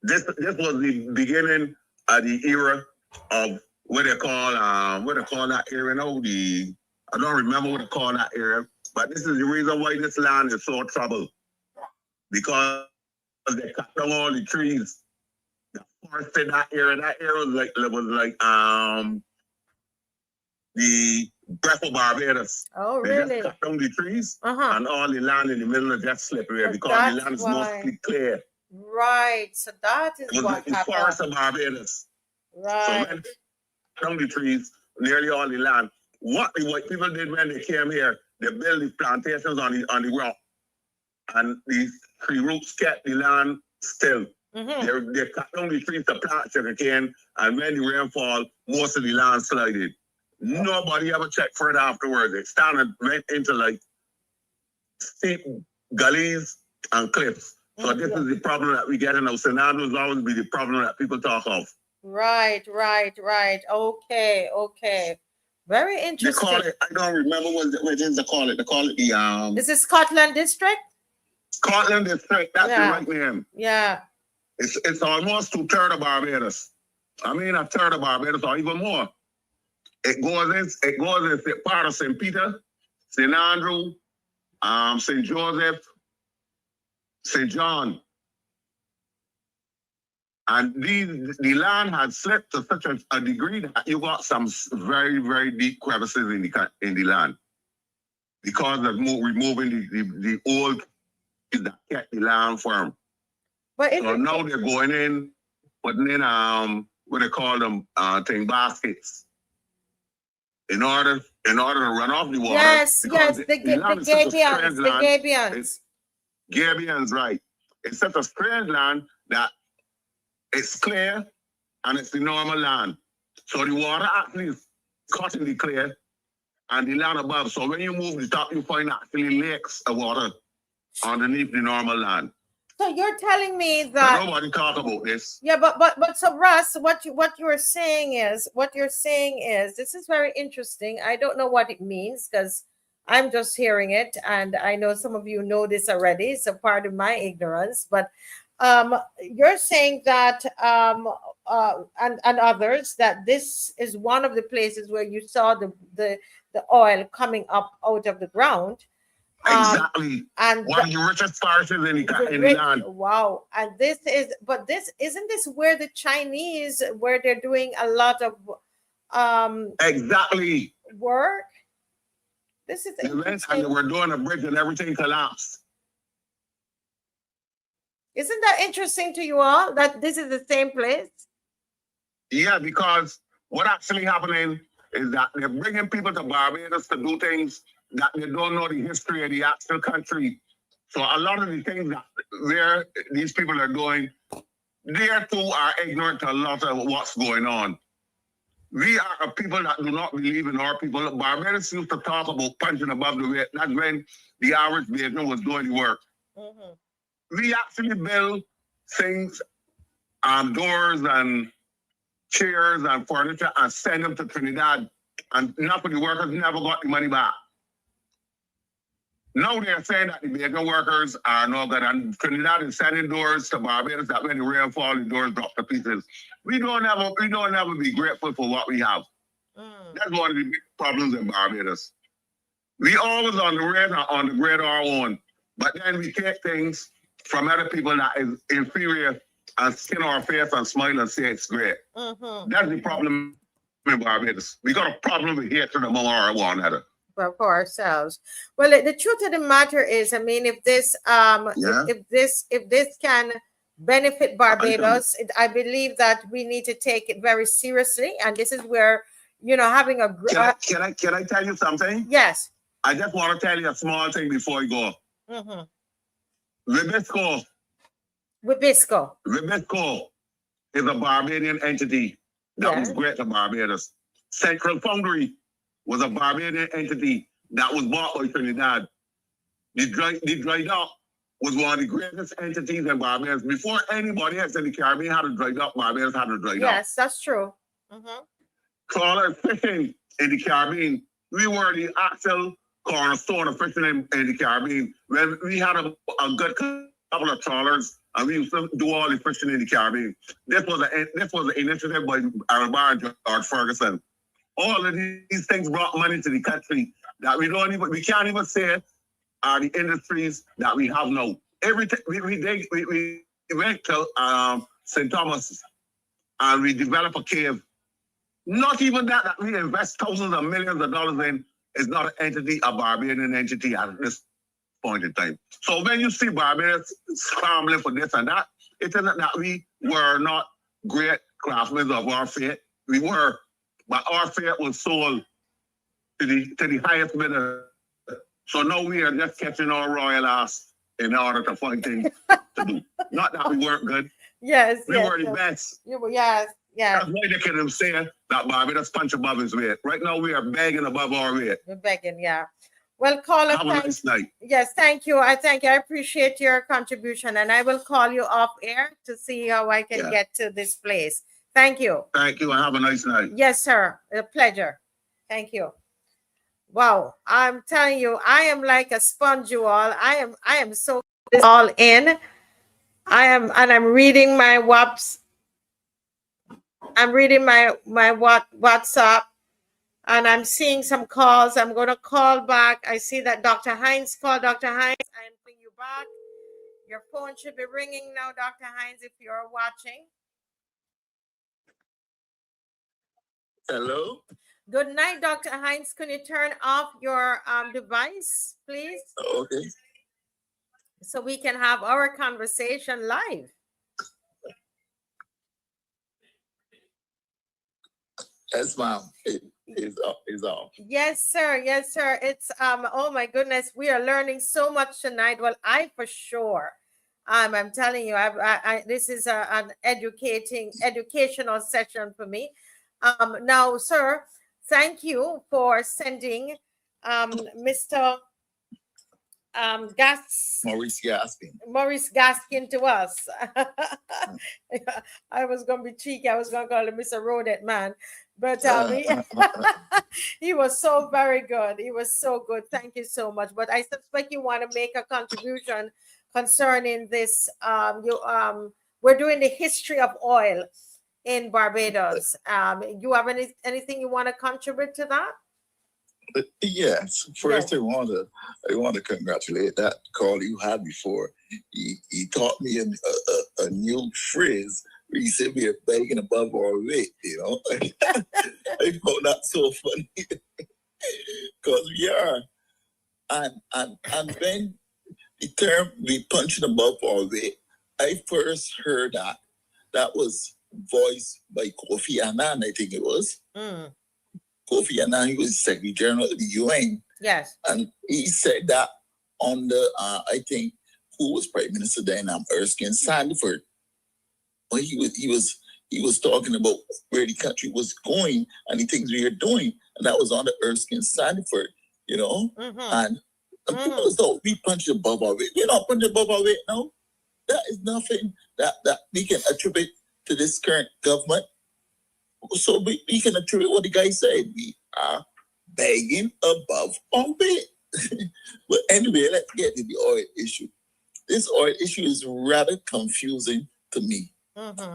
this was the beginning of the era of what they call that area now. I don't remember what they call that area, but this is the reason why this land is so troubled, because they cut down all the trees. The forest in that area was like the breath of Barbados. Oh, they really? They just cut down the trees, and all the land in the middle of that slippery because the land is mostly clear. Right. So that is what like happened. The forest of Barbados. Right. So when down the trees, nearly all the land. What the white people did when they came here, they built the plantations on the rock, and the tree roots kept the land still. Mm-hmm. They cut down the trees to plant sugarcane, and when the rainfall, most of the land slided. Nobody ever checked for it afterwards. It went into like steep gullies and cliffs. So this is the problem that we get in now. St. Andrews always be the problem that people talk of. Right. Okay. Very interesting. They call it, I don't remember what it is they call it. They call it the Is it Scotland District? Scotland District, that's the right name. Yeah. It's almost 2/3 of Barbados. I mean 1/3 of Barbados or even more. It goes in part of St. Peter, St. Andrew, St. Joseph, St. John. And the land had slipped to such a degree that you got some very, very deep crevices in the land. because of removing the old trees that kept the land firm. But so now they're going in, putting in what they call them baskets in order to run off the water. Yes, the Gabions. Gabions, right. It's such a strange land that it's clear and it's the normal land. So the water actually is caught in the clear and the land above. So when you move the top, you find actually lakes of water underneath the normal land. So you're telling me that nobody talk about this. Yeah, but so Russ, what you're saying is this is very interesting. I don't know what it means because I'm just hearing it, and I know some of you know this already. So part of my ignorance, but you're saying that and others that this is one of the places where you saw the oil coming up out of the ground. Exactly. And one of the richest parts in the land. Wow. And isn't this where the Chinese, where they're doing a lot of exactly work? This is and we're doing a bridge and everything collapsed. Isn't that interesting to you all that this is the same place? Yeah, because what actually happening is that they're bringing people to Barbados to do things that they don't know the history of the actual country. So a lot of the things that these people are doing, they too are ignorant to a lot of what's going on. We are a people that do not believe in our people. Barbados used to talk about punching above the weight. That's when the average Bajan was doing the work. Mm-hmm. We actually build things, doors and chairs and furniture and send them to Trinidad. And enough of the workers never got the money back. Now they're saying that the Bajan workers are no good, and Trinidad is sending doors to Barbados that when the rainfall, the doors drop to pieces. We don't ever be grateful for what we have. That's one of the big problems in Barbados. We always on the grid our own, but then we take things from other people that is inferior and skin our face and smile and say it's great. Mm-hmm. That's the problem in Barbados. We got a problem with hatred among one another. For ourselves. Well, the truth of the matter is, I mean, if this if this can benefit Barbados, I believe that we need to take it very seriously, and this is where having a can I tell you something? Yes. I just want to tell you a small thing before you go. Mm-hmm. Ribisco is a Barbadian entity that was great to Barbados. Central Foundry was a Barbadian entity that was bought by Trinidad. The dry dock was one of the greatest entities in Barbados. Before anybody else in the Caribbean had a dry dock, Barbados had a dry dock. Yes, that's true. Mm-hmm. Trawler fishing in the Caribbean, we were the actual cornerstone of fishing in the Caribbean. When we had a good couple of trawlers, and we used to do all the fishing in the Caribbean. This was an initiative by Albar and George Ferguson. All of these things brought money to the country that we can't even say are the industries that we have now. Everything we went to St. Thomas and we developed a cave. Not even that we invest thousands of millions of dollars in is not an entity, a Barbadian entity at this point in time. So when you see Barbados scrambling for this and that, it isn't that we were not great craftsmen of our fate. We were. But our fate was sold to the highest bidder. So now we are just catching our royal ass in order to find things to do. Not that we weren't good. Yes. We were the best. Yes. That's why they can say that Barbados punch above his weight. Right now we are begging above our weight. We're begging, yeah. Well, caller, have a nice night. Yes, thank you. I appreciate your contribution, and I will call you off air to see how I can get to this place. Thank you. Thank you, and have a nice night. Yes, sir. A pleasure. Thank you. Wow, I'm telling you, I am like a sponge, you all. I am so all in. I'm reading my WhatsApp. I'm reading my WhatsApp, and I'm seeing some calls. I'm going to call back. I see that Dr. Hines called. Dr. Hines, I'm bringing you back. Your phone should be ringing now, Dr. Hines, if you're watching. Hello? Good night, Dr. Hines. Can you turn off your device, please? Okay. So we can have our conversation live. Yes, ma'am. It's off. Yes, sir. Yes, sir. It's oh my goodness, we are learning so much tonight. Well, I for sure. I'm telling you, this is an educational session for me. Now, sir, thank you for sending Mr. Maurice Gaskin. Maurice Gaskin to us. I was going to be cheeky. I was going to call him Mr. Rodet man. But he was so very good. He was so good. Thank you so much. But I suspect you want to make a contribution concerning this. We're doing the history of oil in Barbados. You have anything you want to contribute to that? Yes. First, I want to congratulate that call you had before. He taught me a new phrase. He said we are begging above our weight. You know, I found that so funny because we are, and when the term "we punching above our weight," I first heard that was voiced by Kofi Annan. I think it was. Kofi Annan, he was Secretary General of the UN. Yes. And he said that on the, I think, who was Prime Minister then? Erskine Sandford. But he was talking about where the country was going and the things we are doing. And that was on the Erskine Sandford, you know? And people thought we punched above our weight. We're not punching above our weight now. That is nothing that we can attribute to this current government. So we can attribute what the guy said. We are begging above our weight. But anyway, let's get to the oil issue. This oil issue is rather confusing to me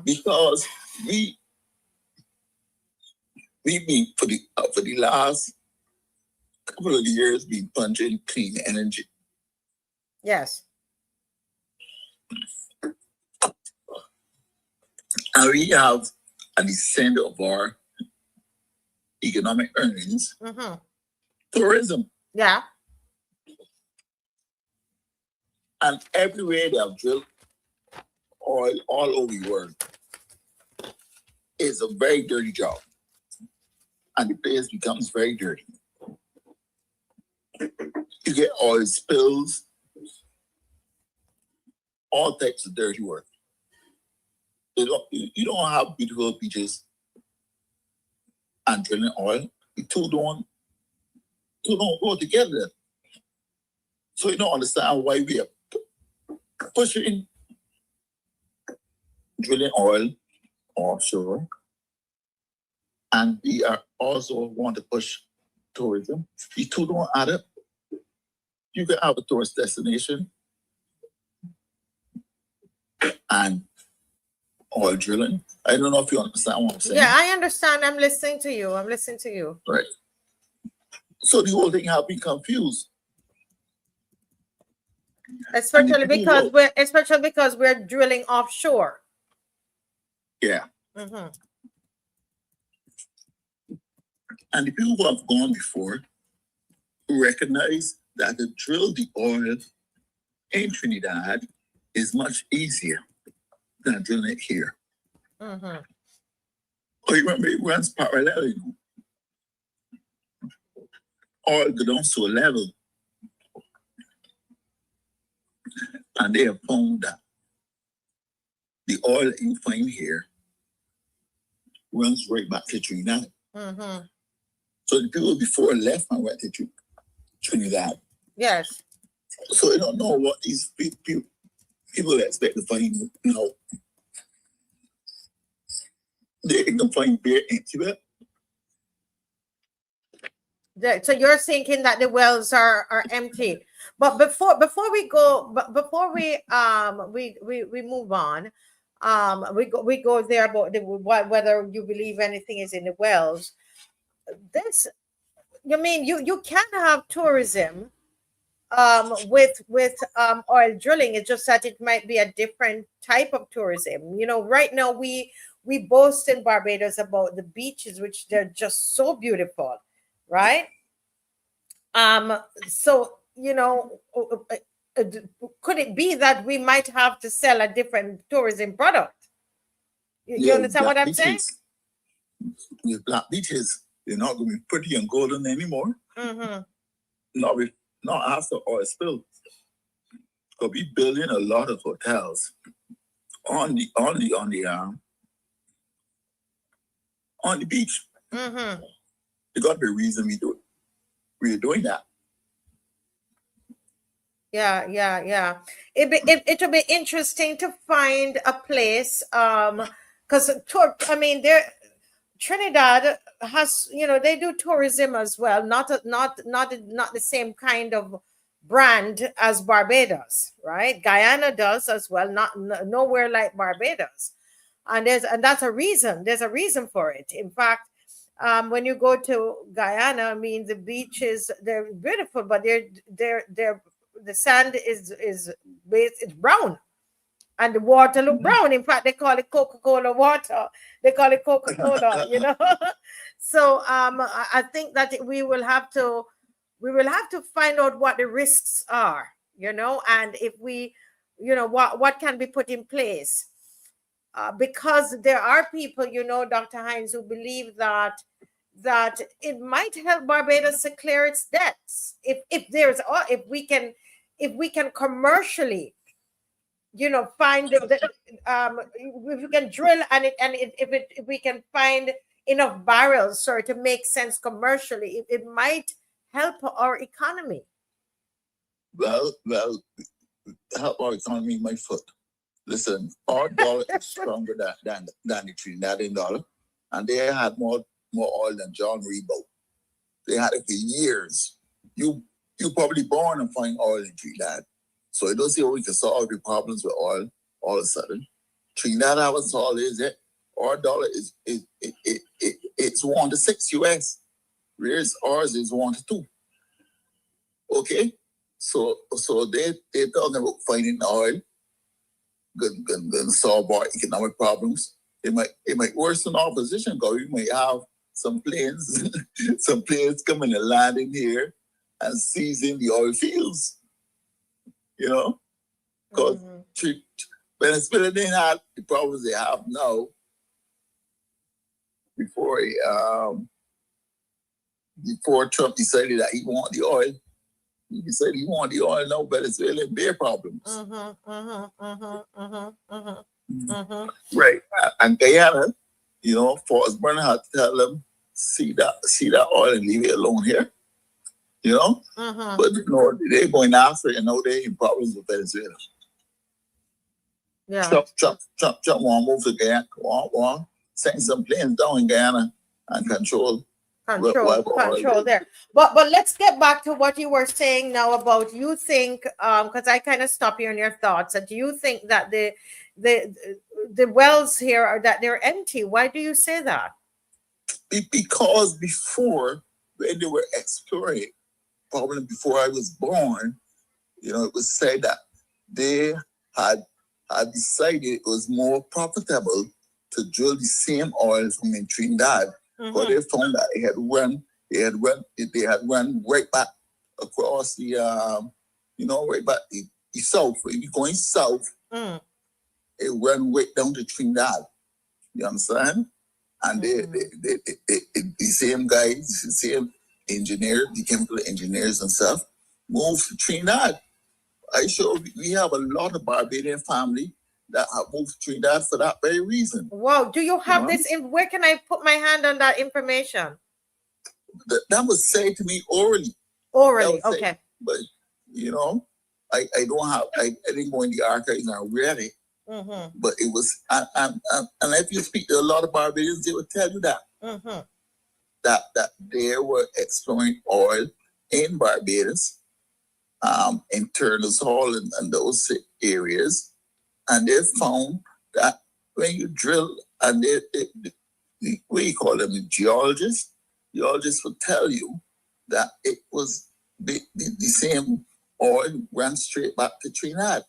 because we been for the last couple of years been punching clean energy. Yes. And we have at the center of our economic earnings, tourism. Yeah. And everywhere they have drilled oil all over the world, it's a very dirty job. And the place becomes very dirty. You get oil spills, all types of dirty work. You don't have beautiful beaches and drilling oil. The two don't go together. So you don't understand why we are pushing drilling oil offshore, and we are also want to push tourism. The two don't add up. You can have a tourist destination and oil drilling. I don't know if you understand what I'm saying. Yeah, I understand. I'm listening to you. Right. So the whole thing have been confused. Especially because we're drilling offshore. Yeah. And the people who have gone before recognize that to drill the oil in Trinidad is much easier than drilling it here. Oh, you remember it runs parallel, you know. Oil go down to a level. And they have found that the oil that you find here runs right back to Trinidad. So the people before left and went to Trinidad. Yes. So they don't know what these people expect to find now. They can find beer empty. So you're thinking that the wells are empty. But before we move on, we go there about whether you believe anything is in the wells. This, you mean you can have tourism with oil drilling. It's just that it might be a different type of tourism. You know, right now we we boast in Barbados about the beaches, which they're just so beautiful, right? So could it be that we might have to sell a different tourism product? You understand what I'm saying? With black beaches, they're not going to be pretty and golden anymore. Not after oil spill. Because we building a lot of hotels on the beach. There got to be a reason we're doing that. Yeah. It'll be interesting to find a place, because Trinidad has, they do tourism as well, not the same kind of brand as Barbados, right? Guyana does as well, nowhere like Barbados, and that's a reason. There's a reason for it. In fact, when you go to Guyana, I mean, the beaches, they're beautiful, but the sand is brown, and the water look brown. In fact, they call it Coca-Cola water. They call it Coca-Cola, So I think that we will have to find out what the risks are, and if we, what can be put in place, because there are people, Dr. Hines, who believe that it might help Barbados to clear its debts if we can commercially, find if we can drill if we can find enough barrels, to make sense commercially, it might help our economy. Well, help our economy, my foot. Listen, our dollar is stronger than the Trinidadian dollar, and they had more oil than John Rebo. They had it for years. You probably born and find oil in Trinidad. So you don't see how we can solve the problems with oil all of a sudden. Trinidad, how solve is it? Our dollar it's 1 to 6 US, whereas ours is 1 to 2. Okay, so they're talking about finding oil, gonna solve our economic problems. It might worsen our position, because we might have some planes coming and landing here and seizing the oil fields. Because Venezuela didn't have the problems they have now before Trump decided that he wanted the oil. He said he wanted the oil. Now Venezuela had their problems. Right. And Guyana, Forrest Burnett had to tell them, see that oil and leave it alone here. But they're going after it, and now they're in problems with Venezuela. Yeah. Trump want to move to Guyana, want send some planes down in Guyana and control there. But let's get back to what you were saying now about, you think, because I kind of stopped you in your thoughts, that you think that the wells here are that they're empty. Why do you say that? Because before, when they were exploring, probably before I was born, it was said that they had decided it was more profitable to drill the same oil from in Trinidad, because they found that they had run right back across the right back the south. If you're going south, it ran right down to Trinidad. You understand? And the same guys, the same engineers, the chemical engineers and stuff, moved to Trinidad. We have a lot of Barbadian family that have moved to Trinidad for that very reason. Wow. Do you have this? Where can I put my hand on that information? That was said to me orally. Orally, okay. But, I don't have, I didn't go in the archives and I read it. But it was, and if you speak to a lot of Barbadians, they would tell you that. That they were exploring oil in Barbados, in Turner's Hall and those areas. And they found that when you drill, and what you call them, the geologists will tell you that it was the same oil ran straight back to Trinidad.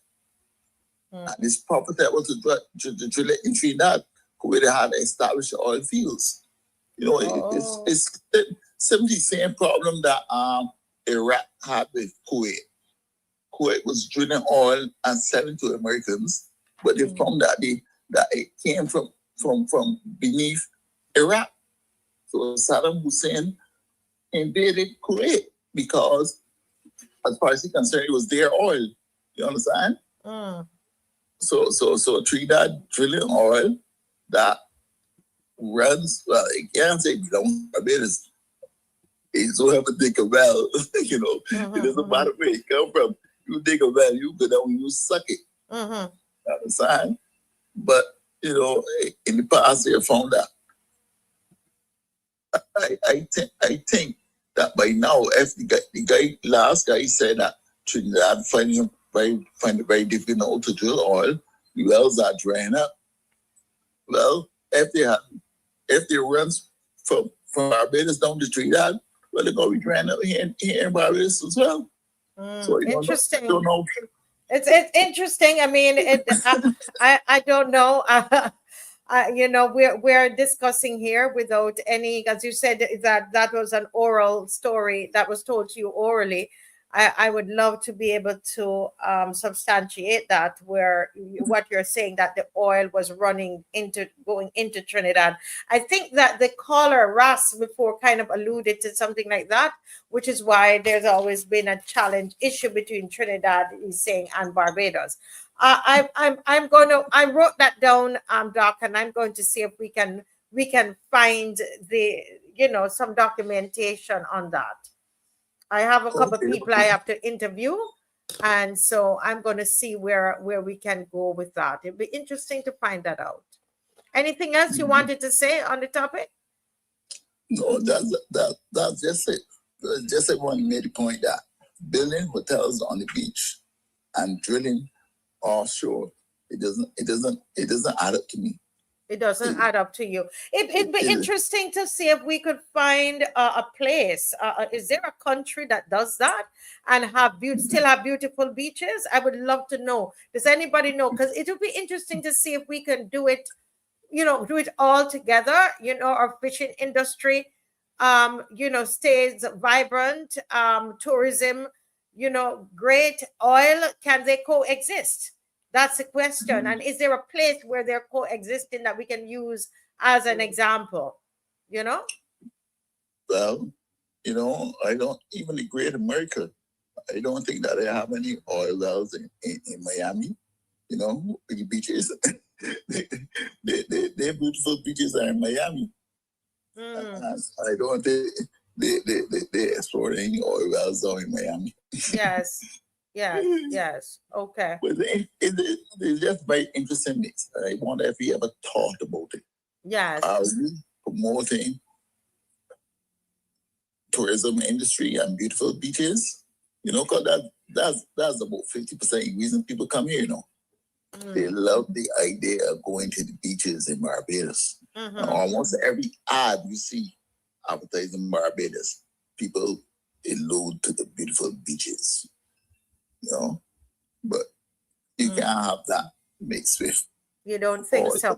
And it's profitable to drill it in Trinidad, Kuwait had established oil fields. You know, it's simply the same problem that Iraq had with Kuwait. Kuwait was drilling oil and selling to Americans, but they found that it came from beneath Iraq. So Saddam Hussein invaded Kuwait because, as far as he's concerned, it was their oil. You understand? So Trinidad drilling oil that runs, well, it can't say belongs to Barbados. It's so have to dig a well, you know. It doesn't matter where it come from. You dig a well, you go down, you suck it. You understand? But, you know, in the past, they found that. I think that by now, if the last guy said that Trinidad find it very difficult to drill oil, the wells are drying up. Well, if they run from Barbados down to Trinidad, well, they're going to be drying up here in Barbados as well. So interesting. Don't know. It's interesting. I mean, I don't know. You know, we're discussing here without any, as you said, that was an oral story that was told to you orally. I would love to be able to substantiate that, where what you're saying, that the oil was going into Trinidad. I think that the caller Ross before kind of alluded to something like that, which is why there's always been a challenge issue between Trinidad, he's saying, and Barbados. I wrote that down, Doc, and I'm going to see if we can find some documentation on that. I have a couple of people I have to interview, and so I'm going to see where we can go with that. It'd be interesting to find that out. Anything else you wanted to say on the topic? No, that's just it. Just everyone made the point that building hotels on the beach and drilling offshore, it doesn't add up to me. It doesn't add up to you. It'd be interesting to see if we could find a place. Is there a country that does that and still have beautiful beaches? I would love to know. Does anybody know? Because it would be interesting to see if we can do it, do it all together. Our fishing industry, stays vibrant. Tourism, great. Oil, can they coexist? That's the question. And is there a place where they're coexisting that we can use as an example? Well, I don't, even the Great America, I don't think that they have any oil wells in Miami. The beaches, their beautiful beaches are in Miami. I don't think they explore any oil wells down in Miami. Yes. Okay. But it's just very interesting. I wonder if you ever thought about it. Yes. Are we promoting tourism industry and beautiful beaches? Because that's about 50% of the reason people come here. They love the idea of going to the beaches in Barbados. Almost every ad you see advertising Barbados, people allude to the beautiful beaches. But you can't have that mixed with. You don't think so?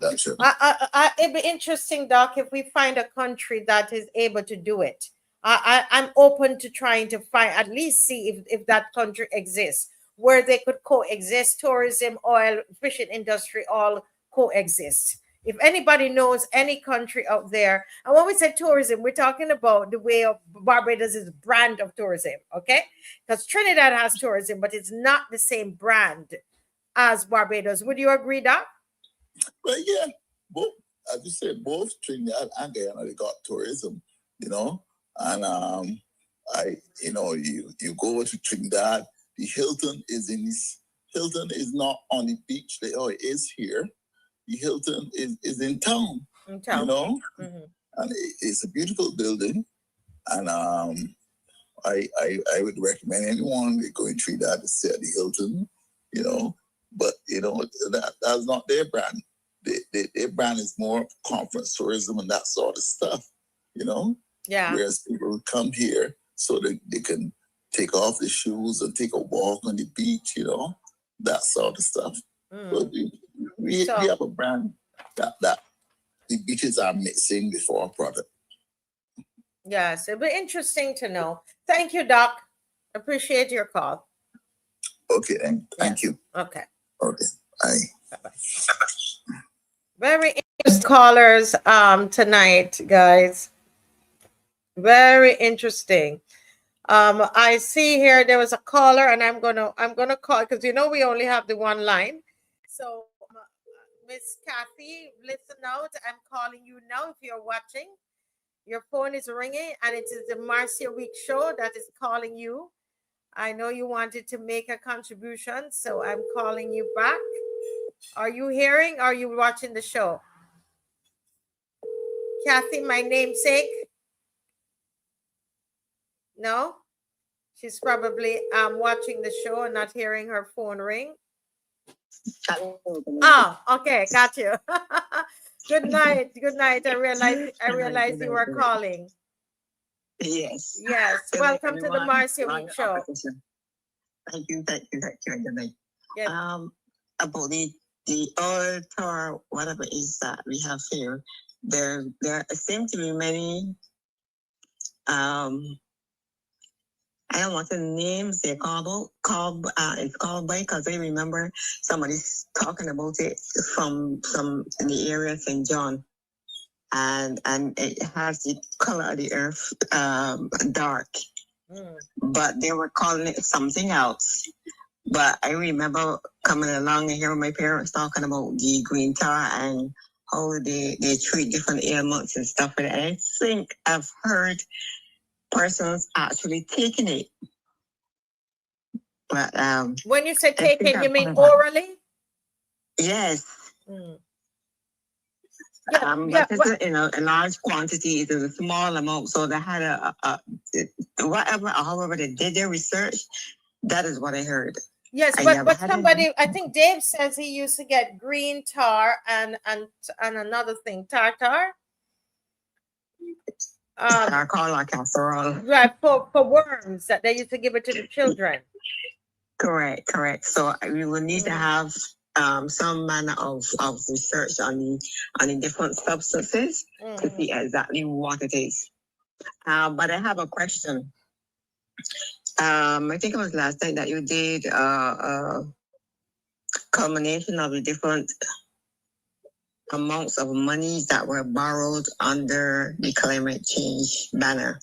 It'd be interesting, Doc, if we find a country that is able to do it. I'm open to trying to find, at least see if that country exists, where they could coexist, tourism, oil, fishing industry, all coexist. If anybody knows any country out there, and when we say tourism, we're talking about the way of Barbados' brand of tourism, okay? Because Trinidad has tourism, but it's not the same brand as Barbados. Would you agree, Doc? Well, yeah. Both, as you said, both Trinidad and Guyana, they got tourism, and you go over to Trinidad, the Hilton is not on the beach. It is here. The Hilton is in town. And it's a beautiful building. And I would recommend anyone going to Trinidad to stay at the Hilton, but that's not their brand. Their brand is more conference tourism and that sort of stuff, Yeah. Whereas people come here so they can take off their shoes and take a walk on the beach, that sort of stuff. But we have a brand that the bitches are mixing before a product. Yes, it'll be interesting to know. Thank you, Doc. Appreciate your call. Okay, then. Thank you. Okay. Okay. Bye. Bye-bye. Very interesting callers tonight, guys. Very interesting. I see here there was a caller, and I'm gonna call because we only have the one line. So Miss Kathy, listen out. I'm calling you now if you're watching. Your phone is ringing, and it is the Marcia Weekes show that is calling you. I know you wanted to make a contribution, so I'm calling you back. Are you hearing? Are you watching the show? Kathy, my namesake? No? She's probably watching the show and not hearing her phone ring. Oh, okay, got you. Good night. Good night. I realized you were calling. Yes. Yes. Welcome to the Marcia Weekes show. Thank you. Good night. Yes. About the oil tour, whatever it is that we have here, there seem to be many I don't want the names they're called it's called by, because I remember somebody's talking about it from in the area of St. John, and it has the color of the earth dark, but they were calling it something else. But I remember coming along and hearing my parents talking about the green tar and how they treat different ailments and stuff. And I think I've heard persons actually taking it. But when you say taking, you mean orally? Yes. Yeah, but it's in a large quantity. It is a small amount. So they had however they did their research, that is what I heard. Yes, but somebody, I think Dave says he used to get green tar and another thing, tartar. Charcoal or casserole. Right, for worms that they used to give it to the children. Correct. So we will need to have some manner of research on the different substances to see exactly what it is. But I have a question. I think it was last night that you did a culmination of the different amounts of money that were borrowed under the climate change banner.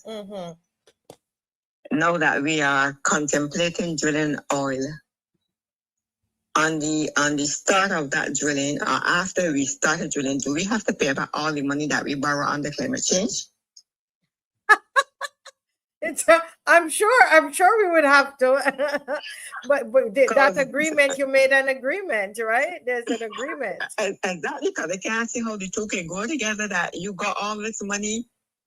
Now that we are contemplating drilling oil, on the start of that drilling or after we started drilling, do we have to pay back all the money that we borrow under climate change? I'm sure we would have to, but that agreement, you made an agreement, right? There's an agreement. Exactly, because I can't see how the two can go together, that you got all this money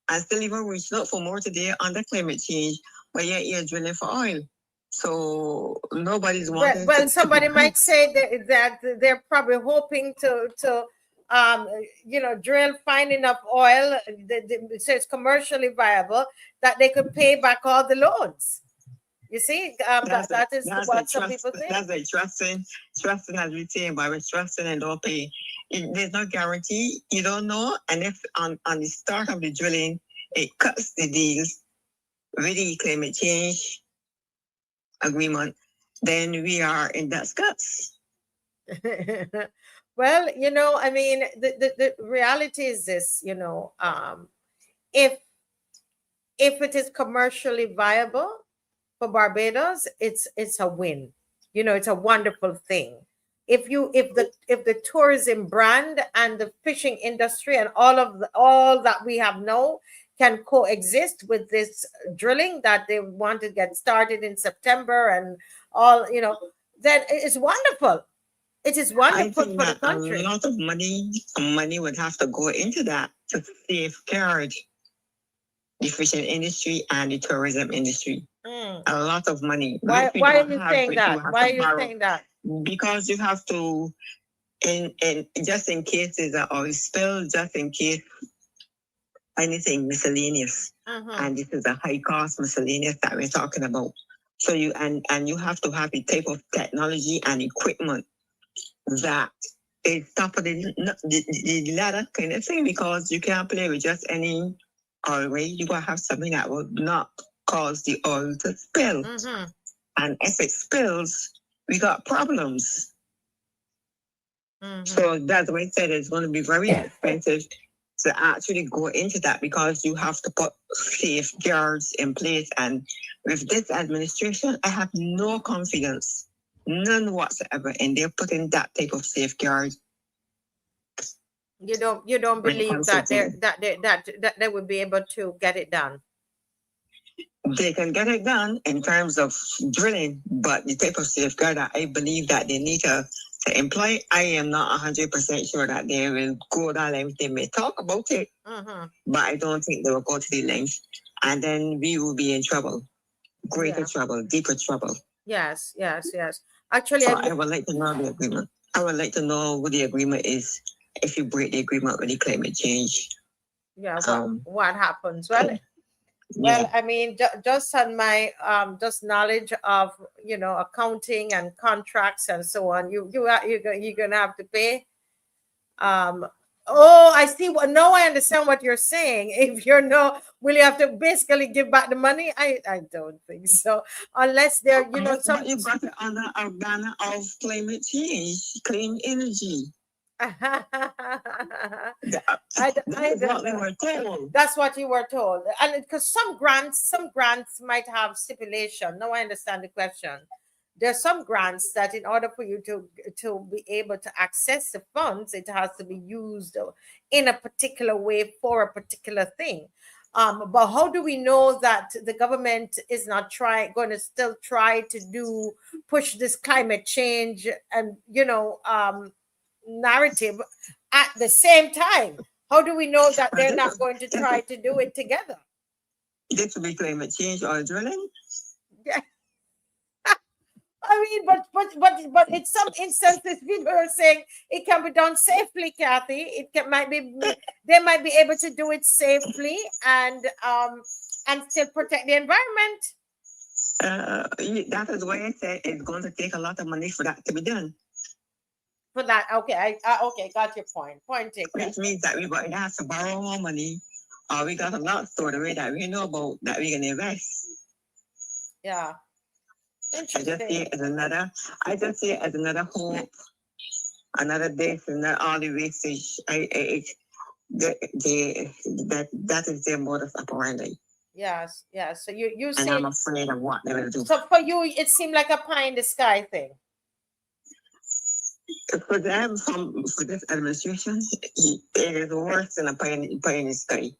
and still even reaching out for more today under climate change, but yet you're drilling for oil. So nobody's wanting. Well, somebody might say that they're probably hoping to drill, find enough oil, so it's commercially viable, that they could pay back all the loans. You see, that is what some people think. That's like trusting as we say, but we're trusting and don't pay. There's no guarantee. You don't know. And if on the start of the drilling, it cuts the deals with the climate change agreement, then we are in that scuts. Well, I mean, the reality is this, if it is commercially viable for Barbados, it's a win. It's a wonderful thing. If the tourism brand and the fishing industry and all that we have now can coexist with this drilling that they want to get started in September and all, then it's wonderful. It is wonderful for the country. A lot of money would have to go into that to safeguard the fishing industry and the tourism industry. A lot of money. Why are you saying that? Why are you saying that? Because you have to, in just in case there's an oil spill, just in case anything miscellaneous, and this is a high cost miscellaneous that we're talking about. So you have to have the type of technology and equipment that It's top of the ladder kind of thing, because you can't play with just any oil way. You gotta have something that will not cause the oil to spill. Mm-hmm. And if it spills, we got problems. Mm-hmm. So that's why I said it's going to be very expensive to actually go into that, because you have to put safeguards in place. And with this administration, I have no confidence, none whatsoever, in they're putting that type of safeguard. You don't believe that they would be able to get it done? They can get it done in terms of drilling, but the type of safeguard that I believe that they need to employ, I am not 100% sure that they will go that length. They may talk about it, but I don't think they will go to the length. And then we will be in trouble, greater trouble, deeper trouble. Yes. Actually, so I would like to know the agreement. I would like to know what the agreement is if you break the agreement with the climate change. Yeah, what happens? Well, I mean, just on my just knowledge of accounting and contracts and so on, you're gonna have to pay. Oh, I see. Now I understand what you're saying. If will you have to basically give back the money? I don't think so, unless there some. You got it under a banner of climate change, clean energy. That's what you were told, and because some grants might have stipulation. Now I understand the question. There's some grants that in order for you to be able to access the funds, it has to be used in a particular way for a particular thing. But how do we know that the government is not going to still try to push this climate change and narrative at the same time? How do we know that they're not going to try to do it together? This will be climate change or drilling? Yeah. I mean, but in some instances, people are saying it can be done safely, Kathy. They might be able to do it safely and still protect the environment. That is why I said it's going to take a lot of money for that to be done. For that, okay, okay, got your point. Point taken. Which means that we're going to have to borrow more money, or we got a lot stored away that we know about that we can invest. Yeah. I just see it as another hope, another day from that all the wastage. That is their modus operandi. Yes. So you and say, I'm afraid of what they're going to do. So for you, it seemed like a pie in the sky thing. For them, for this administration, it is worse than a pie in the sky.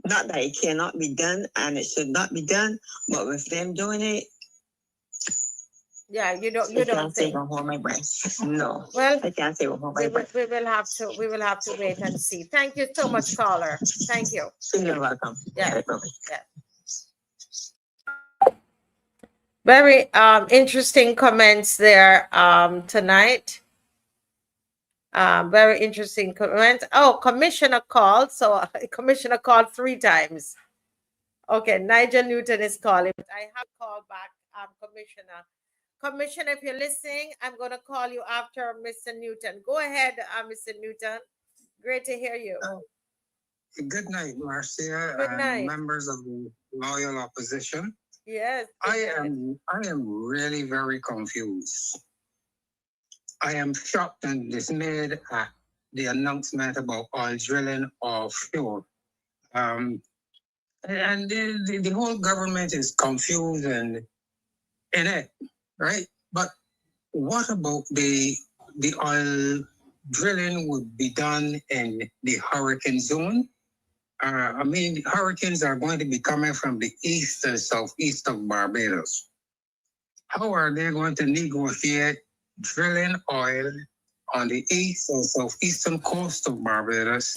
Not that it cannot be done and it should not be done, but with them doing it. Yeah, you don't think. Hold my breath. No. Well, I can't say hold my breath. We will have to wait and see. Thank you so much, caller. Thank you. You're welcome. Yeah. Very interesting comments there tonight. Very interesting comments. Oh, Commissioner called. So Commissioner called 3 times. Okay, Nigel Newton is calling. I have called back Commissioner. Commissioner, if you're listening, I'm going to call you after Mr. Newton. Go ahead, Mr. Newton. Great to hear you. Good night, Marcia. Good night. And members of the loyal opposition. Yes. I am really very confused. I am shocked and dismayed at the announcement about oil drilling offshore. And the whole government is confused and in it, right? But what about the oil drilling would be done in the hurricane zone? Hurricanes are going to be coming from the east and southeast of Barbados. How are they going to negotiate drilling oil on the east and southeastern coast of Barbados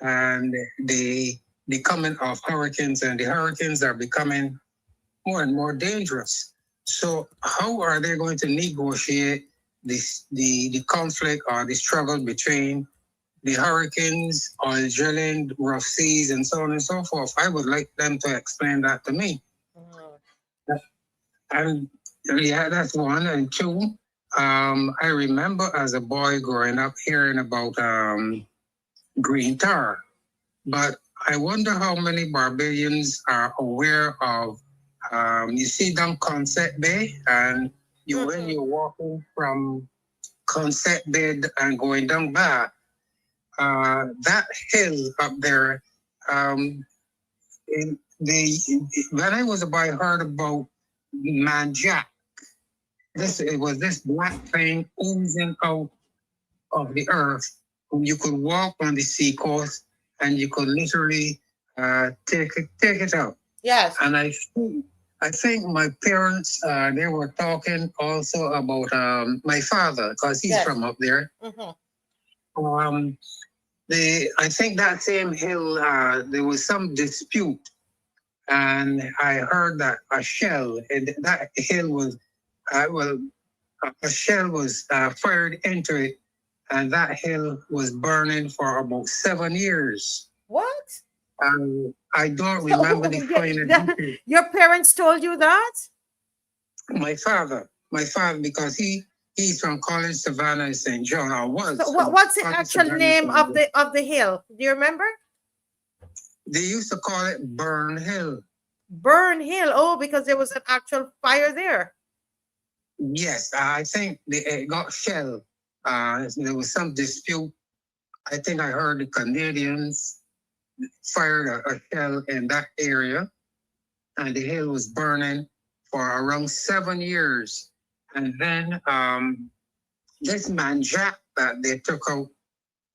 and the coming of hurricanes, and the hurricanes are becoming more and more dangerous? So how are they going to negotiate the conflict or the struggle between the hurricanes, oil drilling, rough seas, and so on and so forth? I would like them to explain that to me. And yeah, that's one. And two, I remember as a boy growing up hearing about green tar, but I wonder how many Barbadians are aware of. You see down Concept Bay, and when you're walking from Concept Bay and going down back, that hill up there. When I was a boy, I heard about Manjack. It was this black thing oozing out of the earth. You could walk on the sea coast and you could literally take it out. Yes. And I think my parents they were talking also about my father, because he's from up there. I think that same hill there was some dispute, and I heard that a shell and that hill was a shell was fired into it, and that hill was burning for about 7 years. What? I don't remember the final. Your parents told you that? My father, because he's from College Savannah in St. John. I was. So what's the actual name of the hill? Do you remember? They used to call it Burn Hill. Burn Hill. Oh, because there was an actual fire there. Yes, I think it got shelled. There was some dispute. I think I heard the Canadians fired a shell in that area, and the hill was burning for around 7 years. And then this manjack that they took out,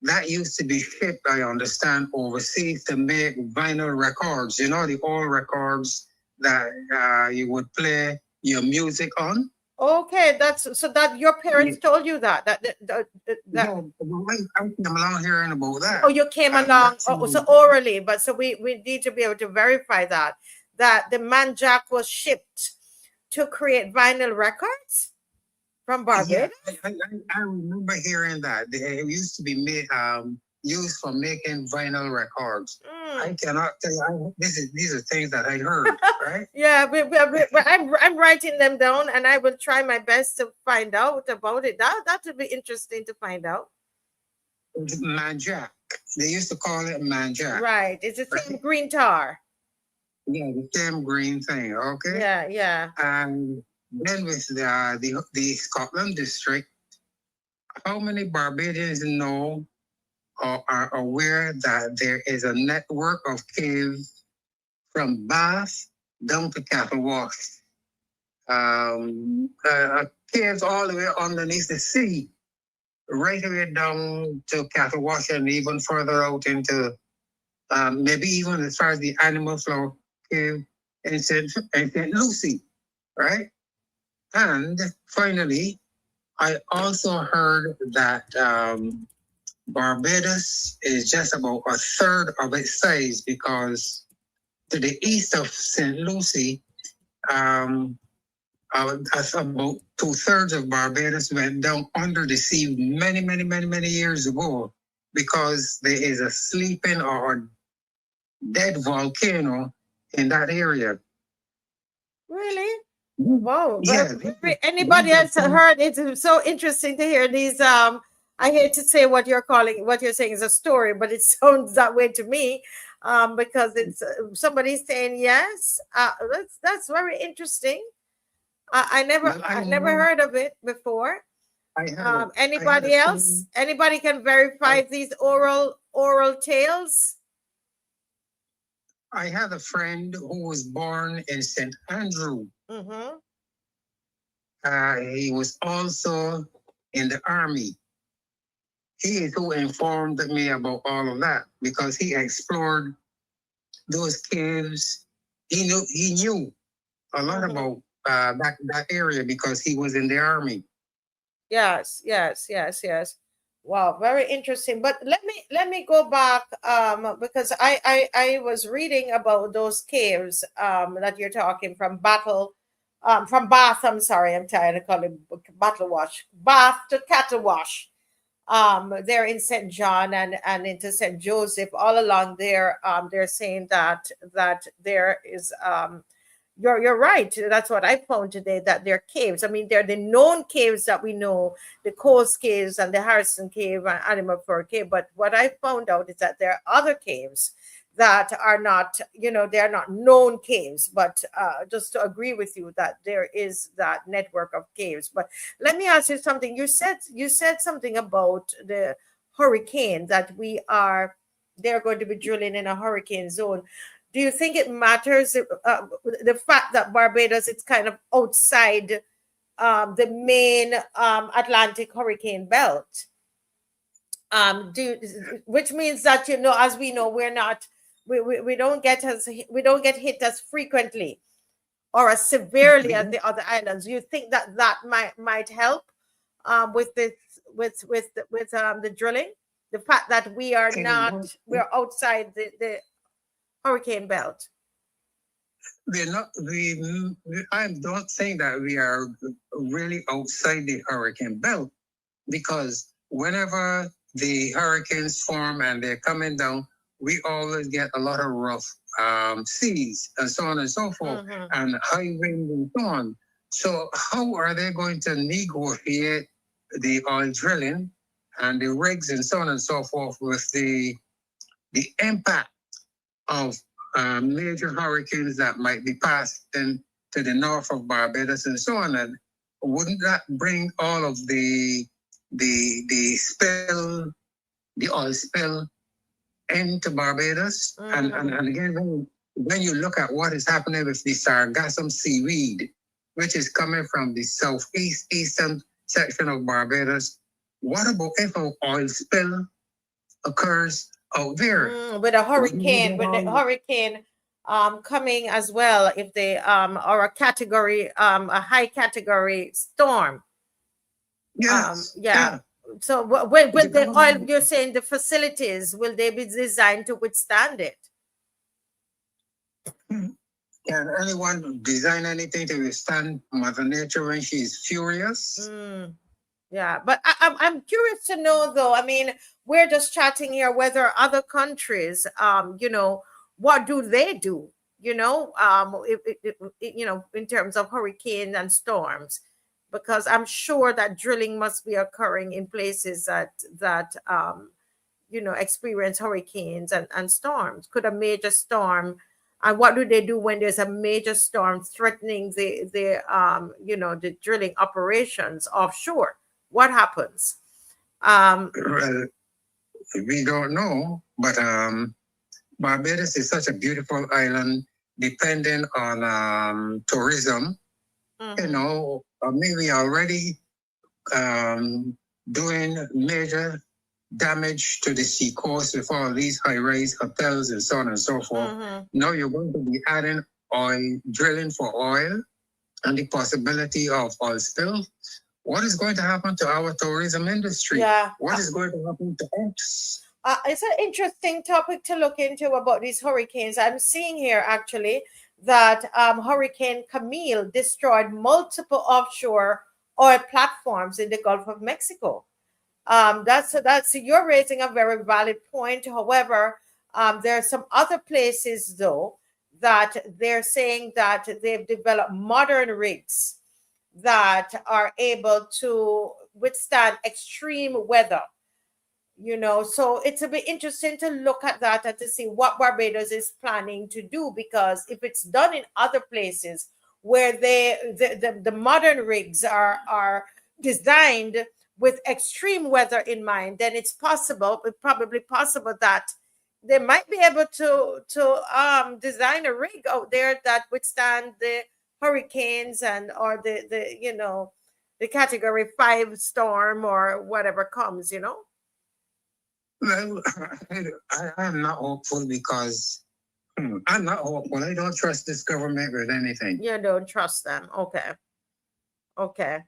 that used to be shipped, I understand, overseas to make vinyl records. You know, the old records that you would play your music on. Okay, so that your parents told you that. No, I came along hearing about that. Oh, you came along. So orally, but so we need to be able to verify that the manjack was shipped to create vinyl records from Barbados. Yeah, I remember hearing that it used to be made used for making vinyl records. I cannot tell you. These are things that I heard, right? Yeah, I'm writing them down, and I will try my best to find out about it. That would be interesting to find out. Manjack. They used to call it manjack. Right. It's the same green tar. Yeah, the same green thing. Okay. Yeah. And then with the Scotland district, how many Barbadians know or are aware that there is a network of caves from Bath down to Cattle Wash? Caves all the way underneath the sea, right away down to Cattle Wash, and even further out into maybe even as far as the Animal Flow Cave in St. Lucie, right? And finally, I also heard that Barbados is just about a third of its size, because to the east of St. Lucie, about 2/3 of Barbados went down under the sea many years ago, because there is a sleeping or dead volcano in that area. Really? Wow. Yeah. Anybody else heard? It's so interesting to hear these. I hate to say what you're saying is a story, but it sounds that way to me, because it's somebody saying yes. That's very interesting. I never heard of it before. Anybody else? Anybody can verify these oral tales? I had a friend who was born in St. Andrew. He was also in the army. He is who informed me about all of that, because he explored those caves. He knew a lot about that area, because he was in the army. Yes. Wow, very interesting. But let me go back because I was reading about those caves that you're talking from Bath. I'm sorry, I'm tired of calling it Battle Wash. Bath to Cattle Wash. They're in St. John and into St. Joseph. All along there, they're saying that there is you're right. That's what I found today, that they're caves. I mean, they're the known caves that we know, the Coast Caves and the Harrison Cave and Animal Fur Cave. But what I found out is that there are other caves that are not, they're not known caves. But just to agree with you that there is that network of caves. But let me ask you something. You said something about the hurricane, that they're going to be drilling in a hurricane zone. Do you think it matters, the fact that Barbados is kind of outside the main Atlantic hurricane belt? Which means that, as we know, we don't get hit as frequently or as severely as the other islands. You think that might help with this with the drilling? The fact that we're outside the hurricane belt. We're not. I don't think that we are really outside the hurricane belt, because whenever the hurricanes form and they're coming down, we always get a lot of rough seas and so on and so forth, and high wind and so on. So how are they going to negotiate the oil drilling and the rigs and so on and so forth with the impact of major hurricanes that might be passing to the north of Barbados and so on? And wouldn't that bring all of the oil spill into Barbados? And again, when you look at what is happening with the sargassum seaweed, which is coming from the eastern section of Barbados, what about if an oil spill occurs out there? With a hurricane, coming as well, if they or a high category storm. Yes. Yeah. So with the oil, you're saying the facilities, will they be designed to withstand it? Can anyone design anything to withstand Mother Nature when she's furious? Yeah, but I'm curious to know, though. I mean, we're just chatting here whether other countries, what do they do? In terms of hurricanes and storms, because I'm sure that drilling must be occurring in places that experience hurricanes and storms. Could a major storm, and what do they do when there's a major storm threatening the drilling operations offshore? What happens? Well, we don't know, but Barbados is such a beautiful island, depending on tourism. We already doing major damage to the sea coast with all these high-rise hotels and so on and so forth. Now you're going to be adding drilling for oil, and the possibility of oil spill. What is going to happen to our tourism industry? Yeah. What is going to happen to us? It's an interesting topic to look into about these hurricanes. I'm seeing here actually that Hurricane Camille destroyed multiple offshore oil platforms in the Gulf of Mexico. You're raising a very valid point. However, there are some other places though that they're saying that they've developed modern rigs that are able to withstand extreme weather. So it's a bit interesting to look at that and to see what Barbados is planning to do, because if it's done in other places where the modern rigs are designed with extreme weather in mind, then it's probably possible that they might be able to design a rig out there that withstand the hurricanes or the category 5 storm or whatever comes. Well, I'm not hopeful because I'm not hopeful. I don't trust this government with anything. You don't trust them. Okay.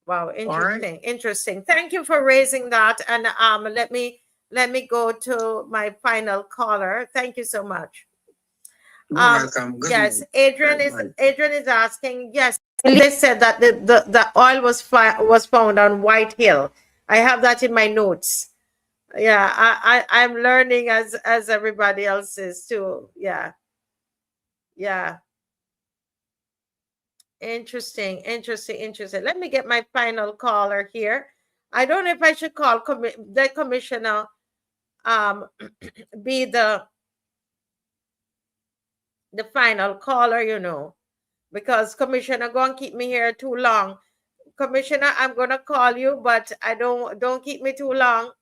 Wow, interesting. Right. Interesting. Thank you for raising that. And let me go to my final caller. Thank you so much. You're welcome. Good Yes, night. Adrian is asking. Yes, they said that the oil was found on White Hill. I have that in my notes. Yeah, I'm learning as everybody else is too. Yeah. Interesting. Let me get my final caller here. I don't know if I should call the commissioner be the final caller, you know, because commissioner gonna keep me here too long. Commissioner, I'm gonna call you, but I don't keep me too long.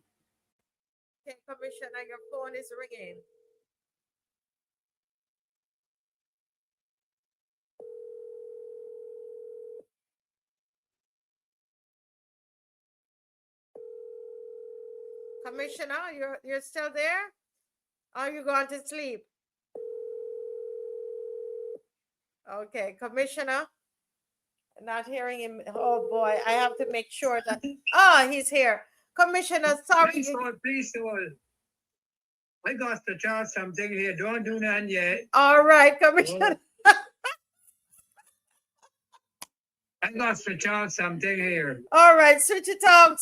Okay, commissioner, your phone is ringing. Commissioner, you're still there? Are you going to sleep? Okay, commissioner. Not hearing him. Oh boy, I have to make sure that. Oh, he's here. Commissioner, sorry. Please, I got to tell something here. Don't do that yet. All right, Commissioner. I got to tell something here. All right, switch it off,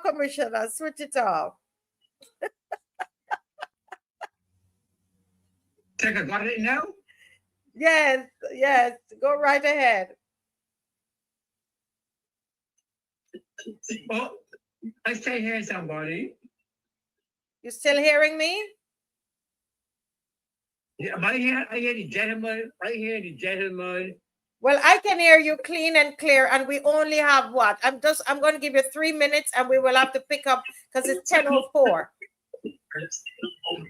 Commissioner. Switch it off. Take a got it now? Yes. Go right ahead. Oh, I still hear somebody. You still hearing me? Yeah, I hear the gentleman. Well, I can hear you clean and clear, and we only have what? I'm going to give you 3 minutes, and we will have to pick up because it's 10:04.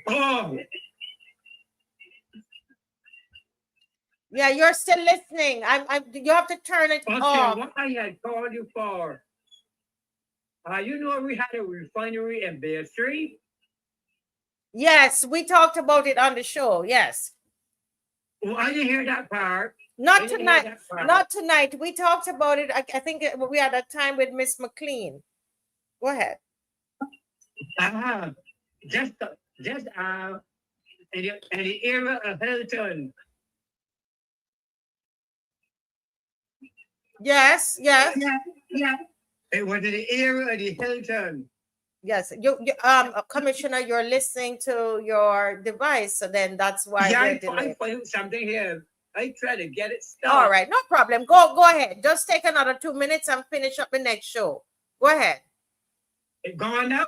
Oh. Yeah, you're still listening. You have to turn it off. What I had called you for? You know we had a refinery in Bear Street? Yes, we talked about it on the show. Yes. Well, I didn't hear that part. Not tonight. Not tonight. We talked about it. I think we had a time with Miss McLean. Go ahead. Just in the era of Hilton. Yes. Yeah. It was in the era of the Hilton. Yes, you Commissioner, you're listening to your device, so then that's why. Yeah, I found something here. I try to get it stopped. All right, no problem. Go ahead. Just take another 2 minutes and finish up the next show. Go ahead. It gone now?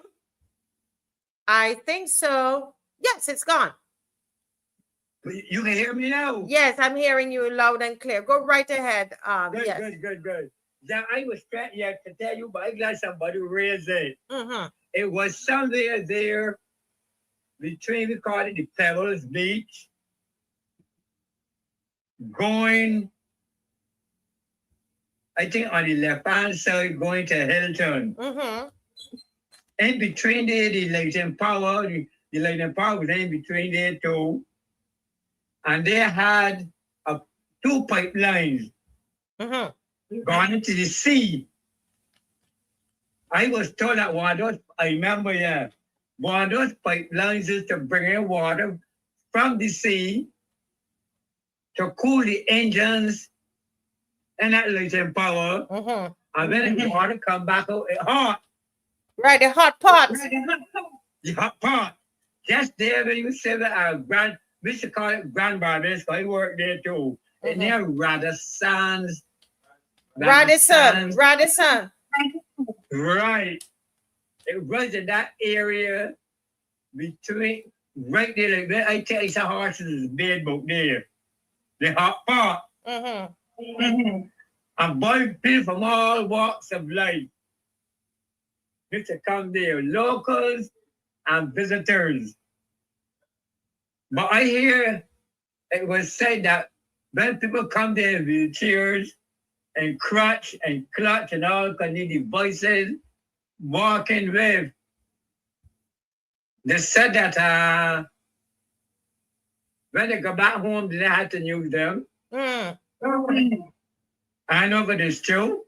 I think so. Yes, it's gone. You can hear me now? Yes, I'm hearing you loud and clear. Go right ahead. Good. Yeah, I was trying to tell you, but I got somebody raised it. Mm-hmm. It was somewhere there between, we call it the Pebbles Beach, going, I think on the left-hand side, going to Hilton. Mm-hmm. In between there, the Lighting Power was in between there too. And they had 2 pipelines going into the sea. I was told that one of those, I remember, one of those pipelines is to bring in water from the sea to cool the engines and that Lighting Power. Mm-hmm. And when the water come back out, it's hot. Right, the hot pot. The hot pot. Just there when you say that we should call it Grand Barbados, because I work there too. And they're Radisson. Right. It was in that area between, right there, like that. I tell you, some horses' bed boat there. The hot pot. And boy, people from all walks of life used to come there, locals and visitors. But I hear it was said that when people come there with chairs and crutch and clutch and all kind of devices, walking with, they said that when they go back home, they had to use them. I know, but it's true.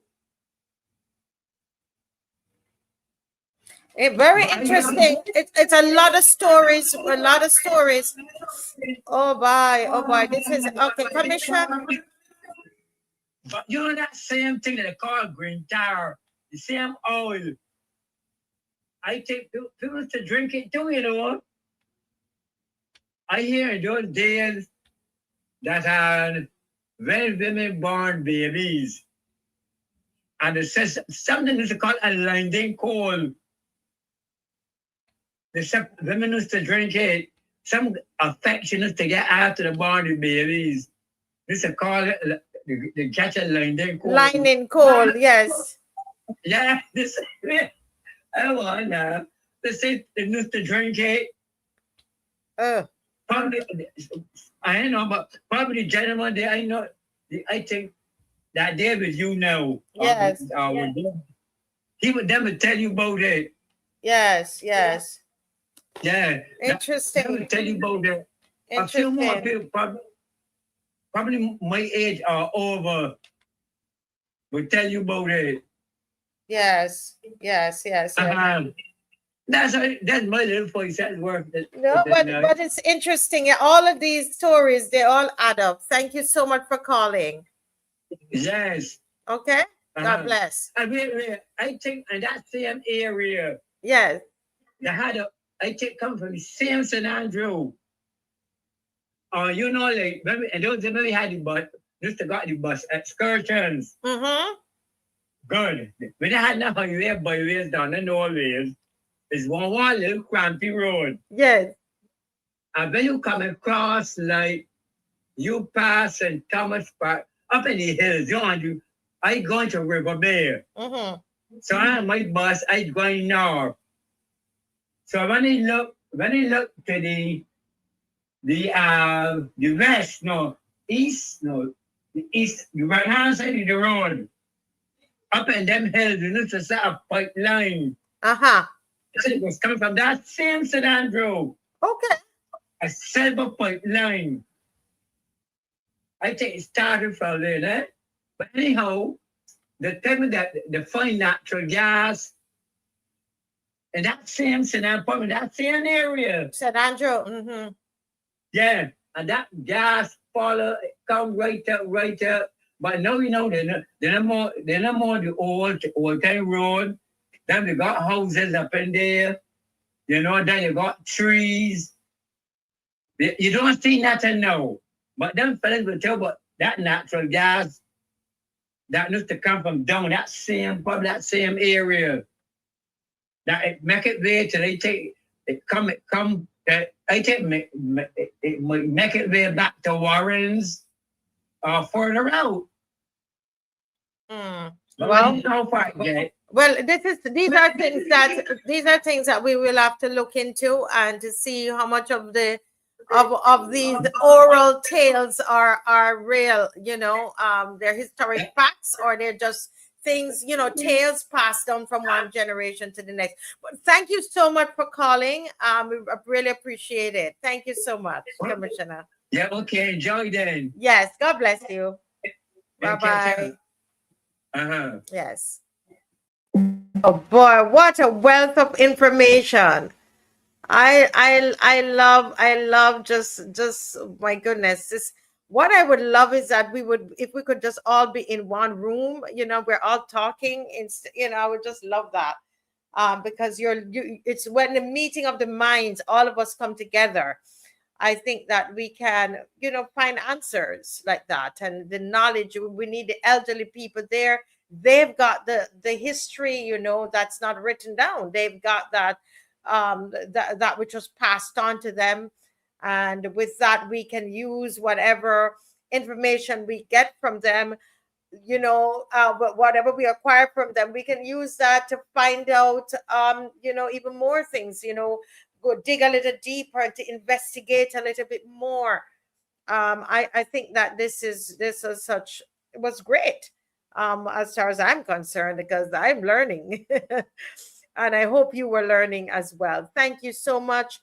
Very interesting. It's a lot of stories. Oh boy. This is okay, Commissioner. But you know that same thing that they call green tar, the same oil. I take people to drink it too, you know. I hear in those days that when women born babies, and it says something is called a landing call. The women used to drink it. Some affection is to get after the born babies. This is called the catch a landing call. Lightning call, yes. Yeah, this. I want now. They say they used to drink it. Probably, I know, but probably the gentleman there, I know, I think that David, you know. Yes. He would never tell you about it. Yes, yes. Yeah. Interesting. He would tell you about it. A few more people, probably my age or over, will tell you about it. Yes, yes, yes, yes. That's my little voice at work. No, but it's interesting. All of these stories, they all add up. Thank you so much for calling. Yes. Okay. God bless. I think in that same area. Yes. They had I think come from the same St. Andrew. You know, like and those maybe had the bus, used to got the bus excursions. Mm-hmm. Good. When they had nothing there byways down in Norway, it's one little crampy road. Yes. And when you come across, like, you pass and Thomas Park, up in the hills, I going to River Bay. Mm-hmm. So I had my bus, I going north. So when I look to the west, the east, the right hand side of the road, up in them hills, it's a set of pipeline. Uh-huh. It was coming from that same St. Andrew. Okay. A silver pipeline. I think it started from there, eh? But anyhow, the time that they find natural gas in that same St. Andrew, that same area. St. Andrew. Mm-hmm. Yeah, and that gas follow come right up. But now they're no more the old time road. Then they got houses up in there. Then you got trees. You don't see nothing now. But them fellas will tell about that natural gas that used to come from down that same area. That it make it way till they take it come. I think it might make it way back to Warren's or further out. Well, these are things that we will have to look into and to see how much of these oral tales are real, they're historic facts, or they're just things, tales passed down from one generation to the next. But thank you so much for calling. We really appreciate it. Thank you so much, Commissioner. Yeah, okay, enjoy then. Yes, God bless you. Bye-bye. Yes. Oh boy, what a wealth of information. I love just my goodness. What I would love is that if we could just all be in one room, we're all talking, I would just love that. Because it's when the meeting of the minds, all of us come together. I think that we can, find answers like that, and the knowledge. We need the elderly people there. They've got the history, that's not written down. They've got that that which was passed on to them, and with that we can use whatever information we get from them, but whatever we acquire from them, we can use that to find out even more things, go dig a little deeper and to investigate a little bit more. I think that this was great, as far as I'm concerned, because I'm learning. And I hope you were learning as well. Thank you so much.